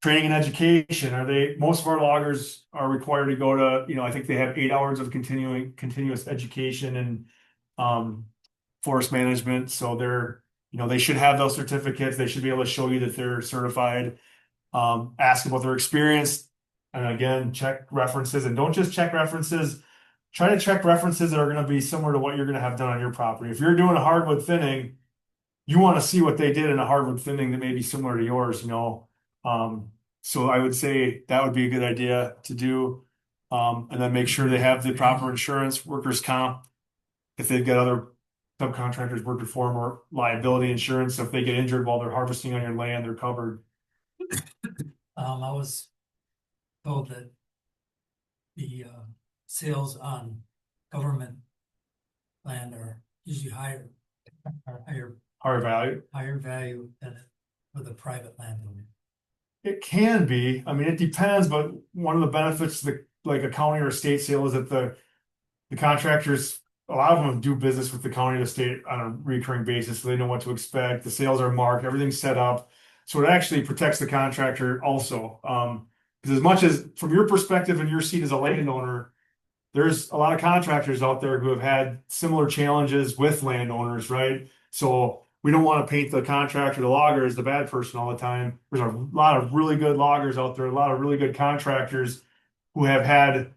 Training and education, most of our loggers are required to go to, I think they have 8 hours of continuous education and forest management. So they should have those certificates. They should be able to show you that they're certified. Ask about their experience. And again, check references, and don't just check references. Try to check references that are going to be similar to what you're going to have done on your property. If you're doing a hardwood thinning, you want to see what they did in a hardwood thinning that may be similar to yours, So I would say that would be a good idea to do. And then make sure they have the proper insurance, workers' comp. If they've got other subcontractors working for them, or liability insurance. So if they get injured while they're harvesting on your land, they're covered. I was told that the sales on government land are usually higher Higher value. than for the private landowner. It can be. I mean, it depends, but one of the benefits like a county or state sale is that the contractors, a lot of them do business with the county or the state on a recurring basis, so they know what to expect. The sales are marked, everything's set up. So it actually protects the contractor also. Because as much as from your perspective and your seat as a landowner, there's a lot of contractors out there who have had similar challenges with landowners, right? So we don't want to paint the contractor, the logger, as the bad person all the time. There's a lot of really good loggers out there, a lot of really good contractors who have had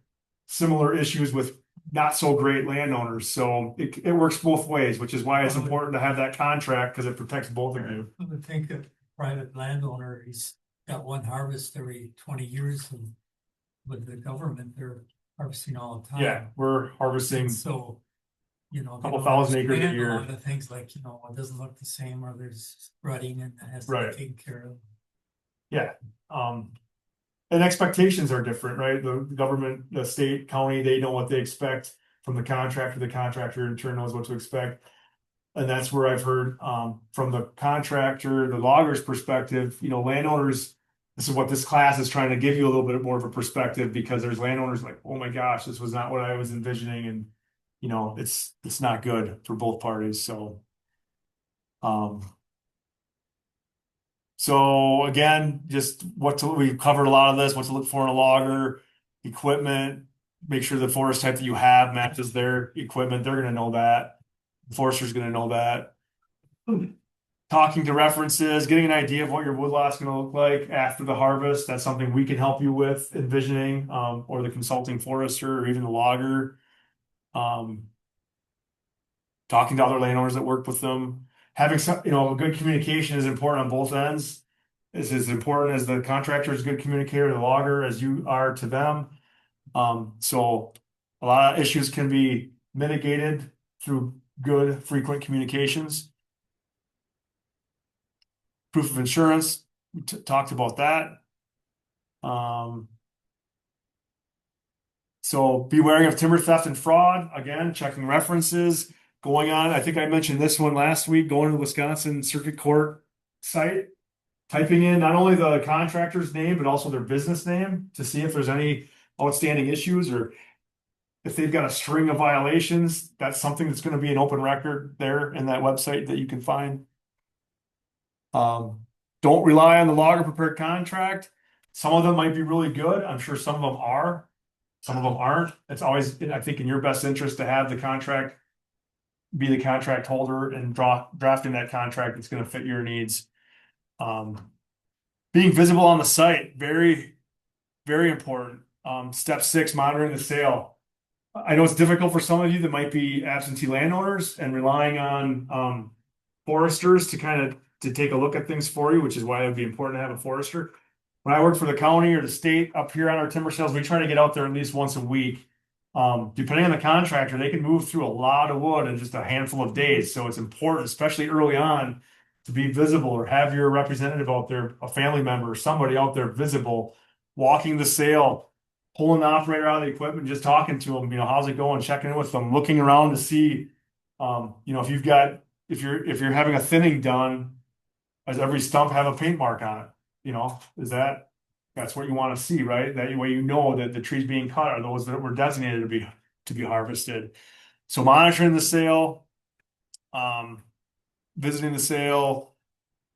similar issues with not so great landowners. So it works both ways, which is why it's important to have that contract, because it protects both of you. I would think a private landowner, he's got one harvest every 20 years, and with the government, they're harvesting all the time. Yeah, we're harvesting. And so, a couple thousand acres a year. A lot of things like, it doesn't look the same, or there's rutting and that has to Right. be taken care of. Yeah. And expectations are different, right? The government, the state, county, they know what they expect from the contractor. The contractor in turn knows what to expect. And that's where I've heard from the contractor, the logger's perspective, landowners, this is what this class is trying to give you a little bit more of a perspective, because there's landowners like, oh my gosh, this was not what I was envisioning. And, it's not good for both parties. So, So again, we've covered a lot of this, what to look for in a logger, equipment, make sure the forest type that you have matches their equipment. They're going to know that. The forester's going to know that. Talking to references, getting an idea of what your woodlot's going to look like after the harvest. That's something we can help you with envisioning, or the consulting forester, or even the logger. Talking to other landowners that work with them. Having some, a good communication is important on both ends. It's as important as the contractor is a good communicator to the logger as you are to them. So a lot of issues can be mitigated through good, frequent communications. Proof of insurance, we talked about that. So be wary of timber theft and fraud. Again, checking references. Going on, I think I mentioned this one last week, going to the Wisconsin Circuit Court site, typing in not only the contractor's name, but also their business name to see if there's any outstanding issues, or if they've got a string of violations. That's something that's going to be an open record there in that website that you can find. Don't rely on the logger prepared contract. Some of them might be really good. I'm sure some of them are. Some of them aren't. It's always, I think, in your best interest to have the contract, be the contract holder, and drafting that contract that's going to fit your needs. Being visible on the site, very, very important. Step 6, monitoring the sale. I know it's difficult for some of you that might be absentee landowners and relying on foresters to kind of to take a look at things for you, which is why it would be important to have a forester. When I work for the county or the state up here on our timber sales, we try to get out there at least once a week. Depending on the contractor, they can move through a lot of wood in just a handful of days. So it's important, especially early on, to be visible or have your representative out there, a family member, somebody out there visible, walking the sale, pulling the operator out of the equipment, just talking to them, how's it going, checking in with them, looking around to see, if you've got, if you're having a thinning done, does every stump have a paint mark on it? Is that's what you want to see, right? That way that the trees being cut are those that were designated to be harvested. So monitoring the sale, visiting the sale,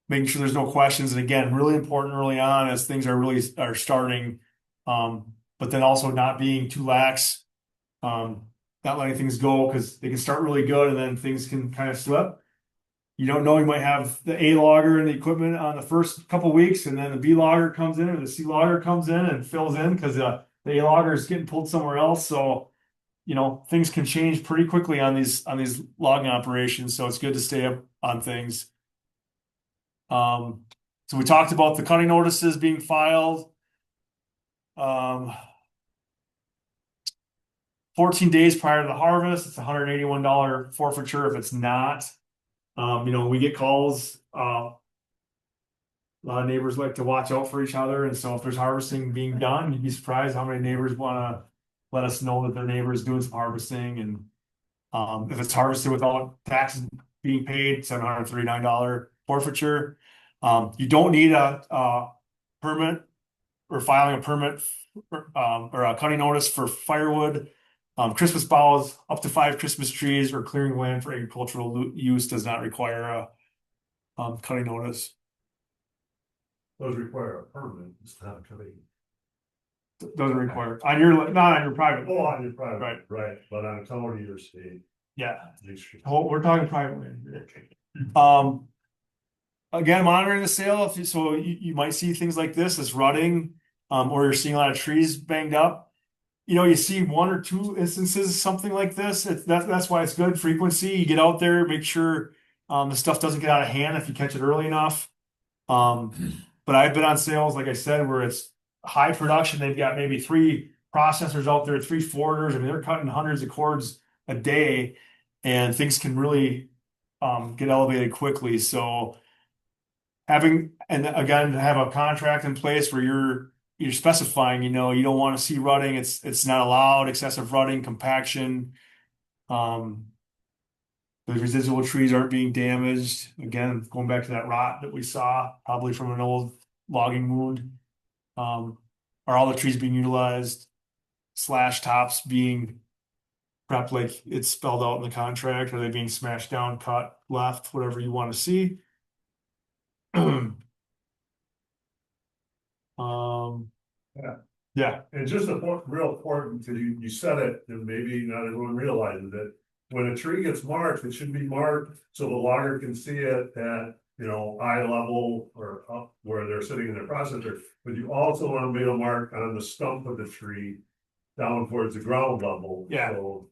making sure there's no questions, and again, really important early on as things are starting, but then also not being too lax, not letting things go because they can start really good and then things can kind of slip. You don't know, you might have the A logger and the equipment on the first couple weeks, and then the B logger comes in or the C logger comes in and fills in because the A logger is getting pulled somewhere else. So, things can change pretty quickly on these logging operations. So it's good to stay up on things. So we talked about the cutting notices being filed. 14 days prior to the harvest, it's $181 forfeiture if it's not. We get calls. A lot of neighbors like to watch out for each other, and so if there's harvesting being done, you'd be surprised how many neighbors want to let us know that their neighbor is doing some harvesting. And if it's harvested without taxes being paid, $739 forfeiture. You don't need a permit or filing a permit or a cutting notice for firewood. Christmas boughs, up to 5 Christmas trees, or clearing land for agricultural use does not require a cutting notice. Those require a permit, it's not coming. Doesn't require not on your private. Oh, on your private, Right. right, but on county or state. Yeah. district. We're talking private land. Again, monitoring the sale. So you might see things like this as rutting, or you're seeing a lot of trees banged up. You see 1 or 2 instances, something like this. That's why it's good frequency. You get out there, make sure the stuff doesn't get out of hand if you catch it early enough. But I've been on sales, like I said, where it's high production. They've got maybe 3 processors out there, 3 forwarders. I mean, they're cutting hundreds of cords a day, and things can really get elevated quickly. So to have a contract in place where you're specifying, you don't want to see rutting. It's not allowed, excessive rutting, compaction. The residual trees aren't being damaged. Again, going back to that rot that we saw, probably from an old logging wound. Are all the trees being utilized? Slash tops being prepped like it's spelled out in the contract? Are they being smashed down, cut, left, whatever you want to see? Yeah. And just real important, because you said it, and maybe not everyone realizes it. When a tree gets marked, it should be marked so the logger can see it at, eye level or up where they're sitting in their processor. But you also want to make a mark on the stump of the tree down towards the ground level. Yeah. So,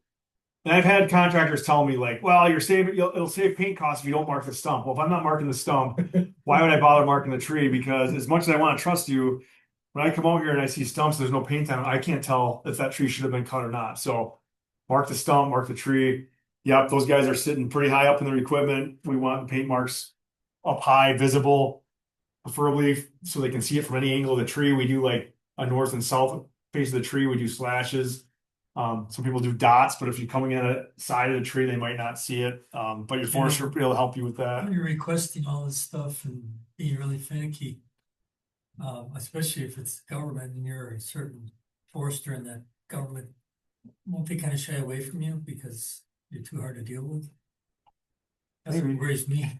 And I've had contractors tell me like, well, it'll save paint costs if you don't mark the stump. Well, if I'm not marking the stump, why would I bother marking the tree? Because as much as I want to trust you, when I come out here and I see stumps, there's no paint on it, I can't tell if that tree should have been cut or not. So mark the stump, mark the tree. Yep, those guys are sitting pretty high up in their equipment. We want the paint marks up high, visible, preferably so they can see it from any angle of the tree. We do like a north and south face of the tree. We do slashes. Some people do dots, but if you're coming in a side of the tree, they might not see it. But your forester will be able to help you with that. When you're requesting all this stuff and being really finicky, especially if it's government and you're a certain forester in that government, won't they kind of shy away from you because you're too hard to deal with? That's what Maybe. worries me,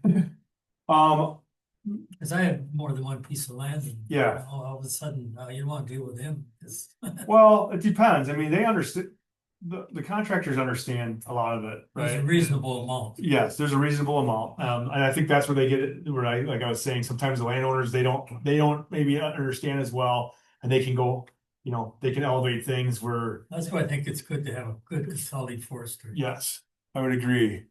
because I have more than one piece of land. And, Yeah. all of a sudden, you don't want to deal with him. Well, it depends. I mean, they understand. The contractors understand a lot of it, There's right? a reasonable amount. Yes, there's a reasonable amount, and I think that's where they get it. Like I was saying, sometimes the landowners they don't maybe understand as well, and they can go they can elevate things where, That's why I think it's good to have a good consulting forester. yes, I would agree.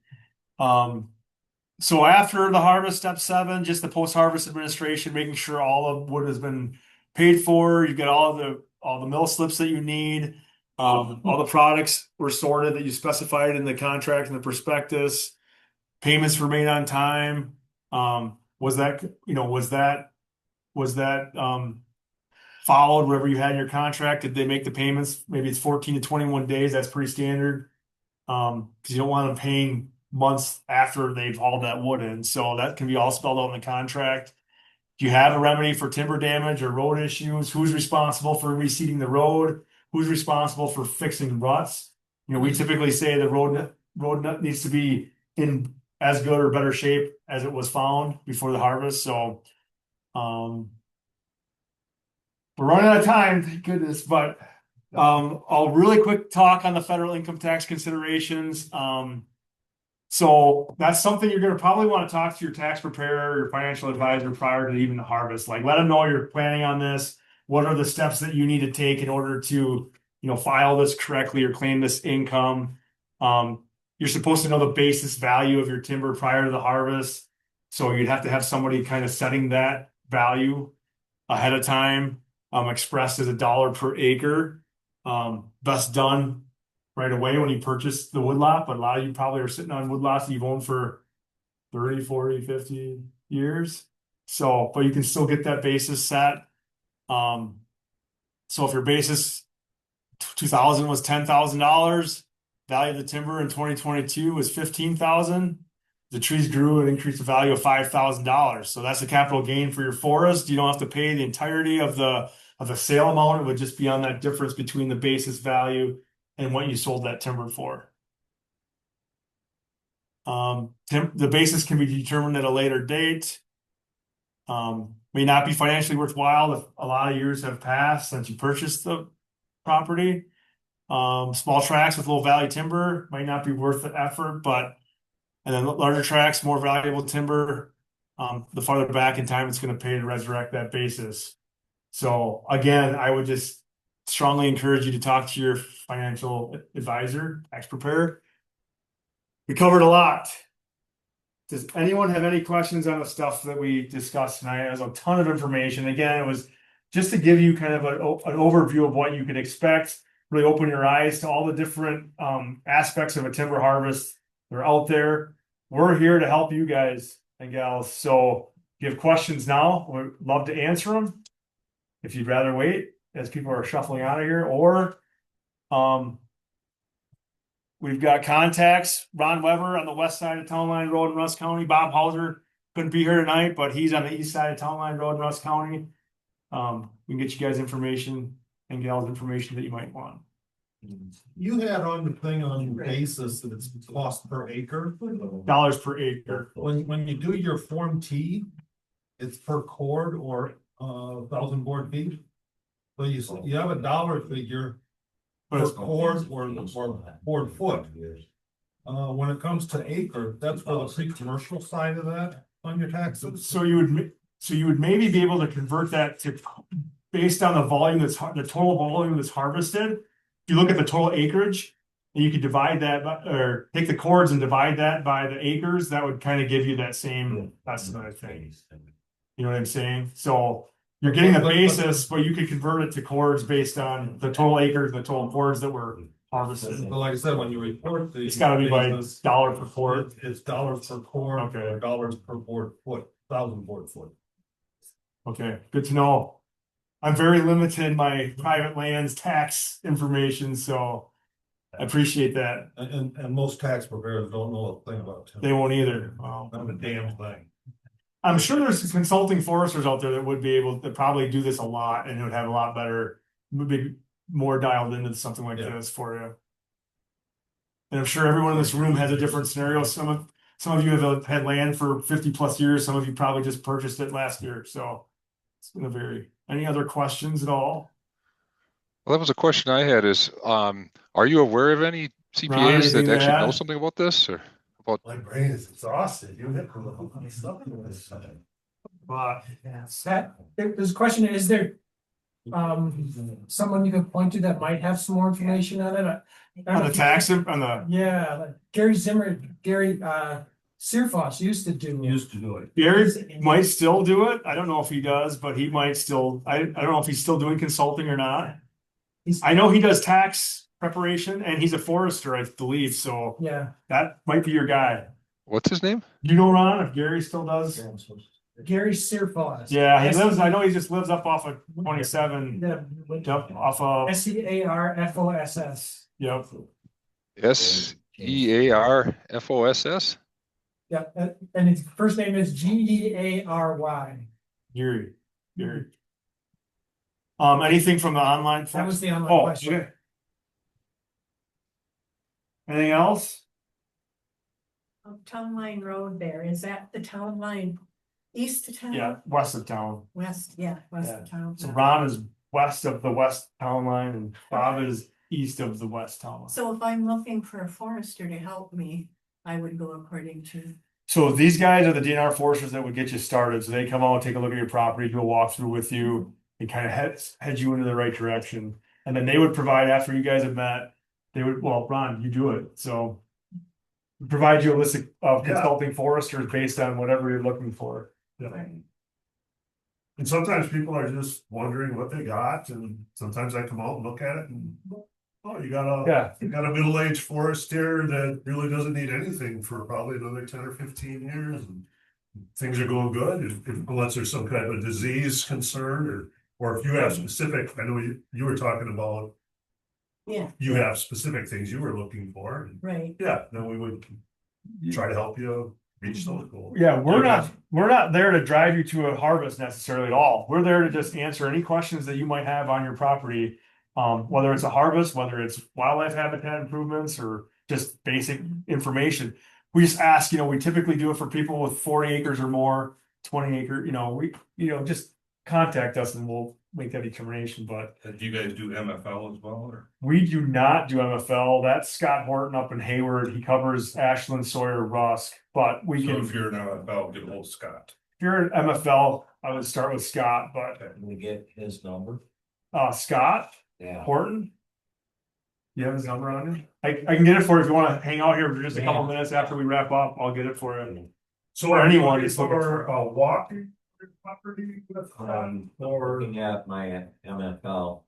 So after the harvest, step 7, just the post-harvest administration, making sure all of wood has been paid for. You get all the mill slips that you need. All the products were sorted that you specified in the contract and the prospectus. Payments were made on time. Was that followed wherever you had in your contract? Did they make the payments? Maybe it's 14 to 21 days. That's pretty standard. Because you don't want them paying months after they've hauled that wood in. So that can be all spelled out in the contract. Do you have a remedy for timber damage or road issues? Who's responsible for reseeding the road? Who's responsible for fixing ruts? We typically say the road needs to be in as good or better shape as it was found before the harvest. So, we're running out of time, thank goodness, but I'll really quick talk on the federal income tax considerations. So that's something you're going to probably want to talk to your tax preparer, your financial advisor prior to even the harvest. Like, let them know you're planning on this. What are the steps that you need to take in order to, file this correctly or claim this income? You're supposed to know the basis value of your timber prior to the harvest. So you'd have to have somebody kind of setting that value ahead of time, expressed as $1 per acre. Best done right away when you purchase the woodlot, but a lot of you probably are sitting on woodlots that you've owned for 30, 40, 50 years. So, but you can still get that basis set. So if your basis 2000 was $10,000, value of the timber in 2022 was $15,000. The trees grew and increased the value of $5,000. So that's a capital gain for your forest. You don't have to pay the entirety of the sale amount. It would just be on that difference between the basis value and what you sold that timber for. The basis can be determined at a later date. May not be financially worthwhile if a lot of years have passed since you purchased the property. Small tracts with low value timber might not be worth the effort, and then larger tracts, more valuable timber, the farther back in time it's going to pay to resurrect that basis. So again, I would just strongly encourage you to talk to your financial advisor, tax preparer. We covered a lot. Does anyone have any questions on the stuff that we discussed tonight? There's a ton of information. Again, it was just to give you kind of an overview of what you can expect, really open your eyes to all the different aspects of a timber harvest. They're out there. We're here to help you guys and gals. So if you have questions now, we'd love to answer them. If you'd rather wait as people are shuffling out of here, or we've got contacts. Ron Weber on the west side of Town Line Road in Russ County. Bob Hauser couldn't be here tonight, but he's on the east side of Town Line Road in Russ County. We can get you guys information and gals information that you might want. You had on the thing on basis that it's cost per acre. Dollars per acre. When you do your Form T, it's per cord or 1,000 board feet. So you have a dollar figure per cord or board foot. When it comes to acre, that's for the pre-commercial side of that on your taxes. So you would maybe be able to convert that to based on the volume the total volume that's harvested. If you look at the total acreage, and you could divide that or take the cords and divide that by the acres, that would kind of give you that same estimate, I think. You know what I'm saying? So you're getting the basis, but you could convert it to cords based on the total acres, the total cords that were harvested. But like I said, when you report It's got to be by dollar per cord. It's dollars per cord Okay. or dollars per board foot, 1,000 board foot. Okay, good to know. I'm very limited in my private lands tax information, so I appreciate that. And most tax preparers don't know a thing about it. They won't either. Not a damn thing. I'm sure there's some consulting foresters out there that would be able to probably do this a lot and it would have a lot better, would be more dialed into something like this for you. And I'm sure everyone in this room has a different scenario. Some of you have had land for 50 plus years. Some of you probably just purchased it last year. So it's going to vary. Any other questions at all? Well, that was a question I had is, are you aware of any CPAs that actually know something about this or about? My brain is exhausted. You hit stuff in this. But there's a question, is there someone you could point to that might have some more information on it. I don't know On the if you- tax, on the, Yeah, like Gary Searfoss used to do. Used to do it. Gary might still do it. I don't know if he does, but he might still, I don't know if he's still doing consulting or not. He's- I know he does tax preparation and he's a forester, I believe, so Yeah, that might be your guy. What's his name? You know, Ron, if Gary still does? Gary Searfoss. Yeah, he lives, I know he just lives up off of 27, up off of, Searfoss. yep. SEARFOSS? Yeah, and his first name is Geary. Gary. Anything from the online? That was the online Oh, question. okay. Anything else? Town Line Road there, is that the town line east of town? Yeah, west of town. West of town. So Ron is west of the west town line and Bob is east of the west town line. So if I'm looking for a forester to help me, I would go according to, So these guys are the DNR foresters that would get you started. So they come out, take a look at your property, do a walkthrough with you, and kind of head you into the right direction. And then they would provide, after you guys have met, they would, well, Ron, you do it, so provide you a list of Yeah. consulting foresters based on whatever you're looking for. And sometimes people are just wondering what they got, and sometimes I come out and look at it and, oh, you got Yeah. a middle-aged forest here that really doesn't need anything for probably another 10 or 15 years, and things are going good, unless there's some kind of a disease concern, or if you have specific, I know you were talking about, yeah, you have specific things you were looking for, and right. yeah, then we would try to help you reach those goals. Yeah, we're not there to drive you to a harvest necessarily at all. We're there to just answer any questions that you might have on your property. Whether it's a harvest, whether it's wildlife habitat improvements or just basic information. We just ask, we typically do it for people with 40 acres or more, 20 acre, just contact us and we'll make that determination. But Do you guys do MFL as well, or? we do not do MFL. That's Scott Horton up in Hayward. He covers Ashland, Sawyer, Rusk, but we So can, if you're an MFL, get hold of Scott. if you're an MFL, I would start with Scott, but Can we get his number? Scott Yeah. Horton. You have his number on you? I can get it for you if you want to hang out here for just a couple minutes after we wrap up. I'll get it for you. So Or are anyone anyone is looking for a walking property with, or, Looking at my MFL,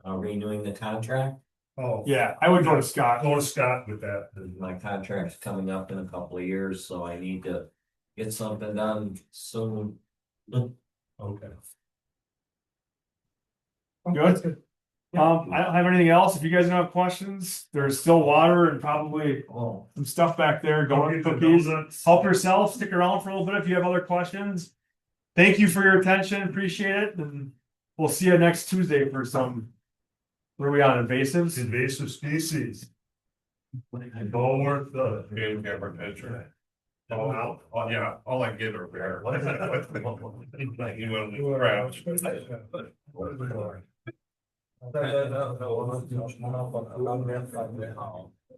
renewing the contract. oh, Yeah, I would go to Scott. go to Scott with that. My contract's coming up in a couple of years, so I need to get something done soon. Okay. Good. I don't have anything else. If you guys don't have questions, there's still water and probably Oh, some stuff back there. Donut cookies. Help yourself. Stick around for a little bit if you have other questions. Thank you for your attention. Appreciate it. And we'll see you next Tuesday for some. What are we on? Invasives? Invasive species. All worth the. Game camera picture. Oh, no. Oh, yeah, all I get are there. You will crouch.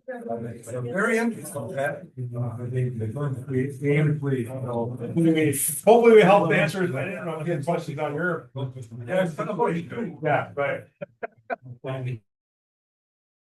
Very interesting, Pat. Hopefully we helped answer. I didn't know if you had questions on your. Yeah, right.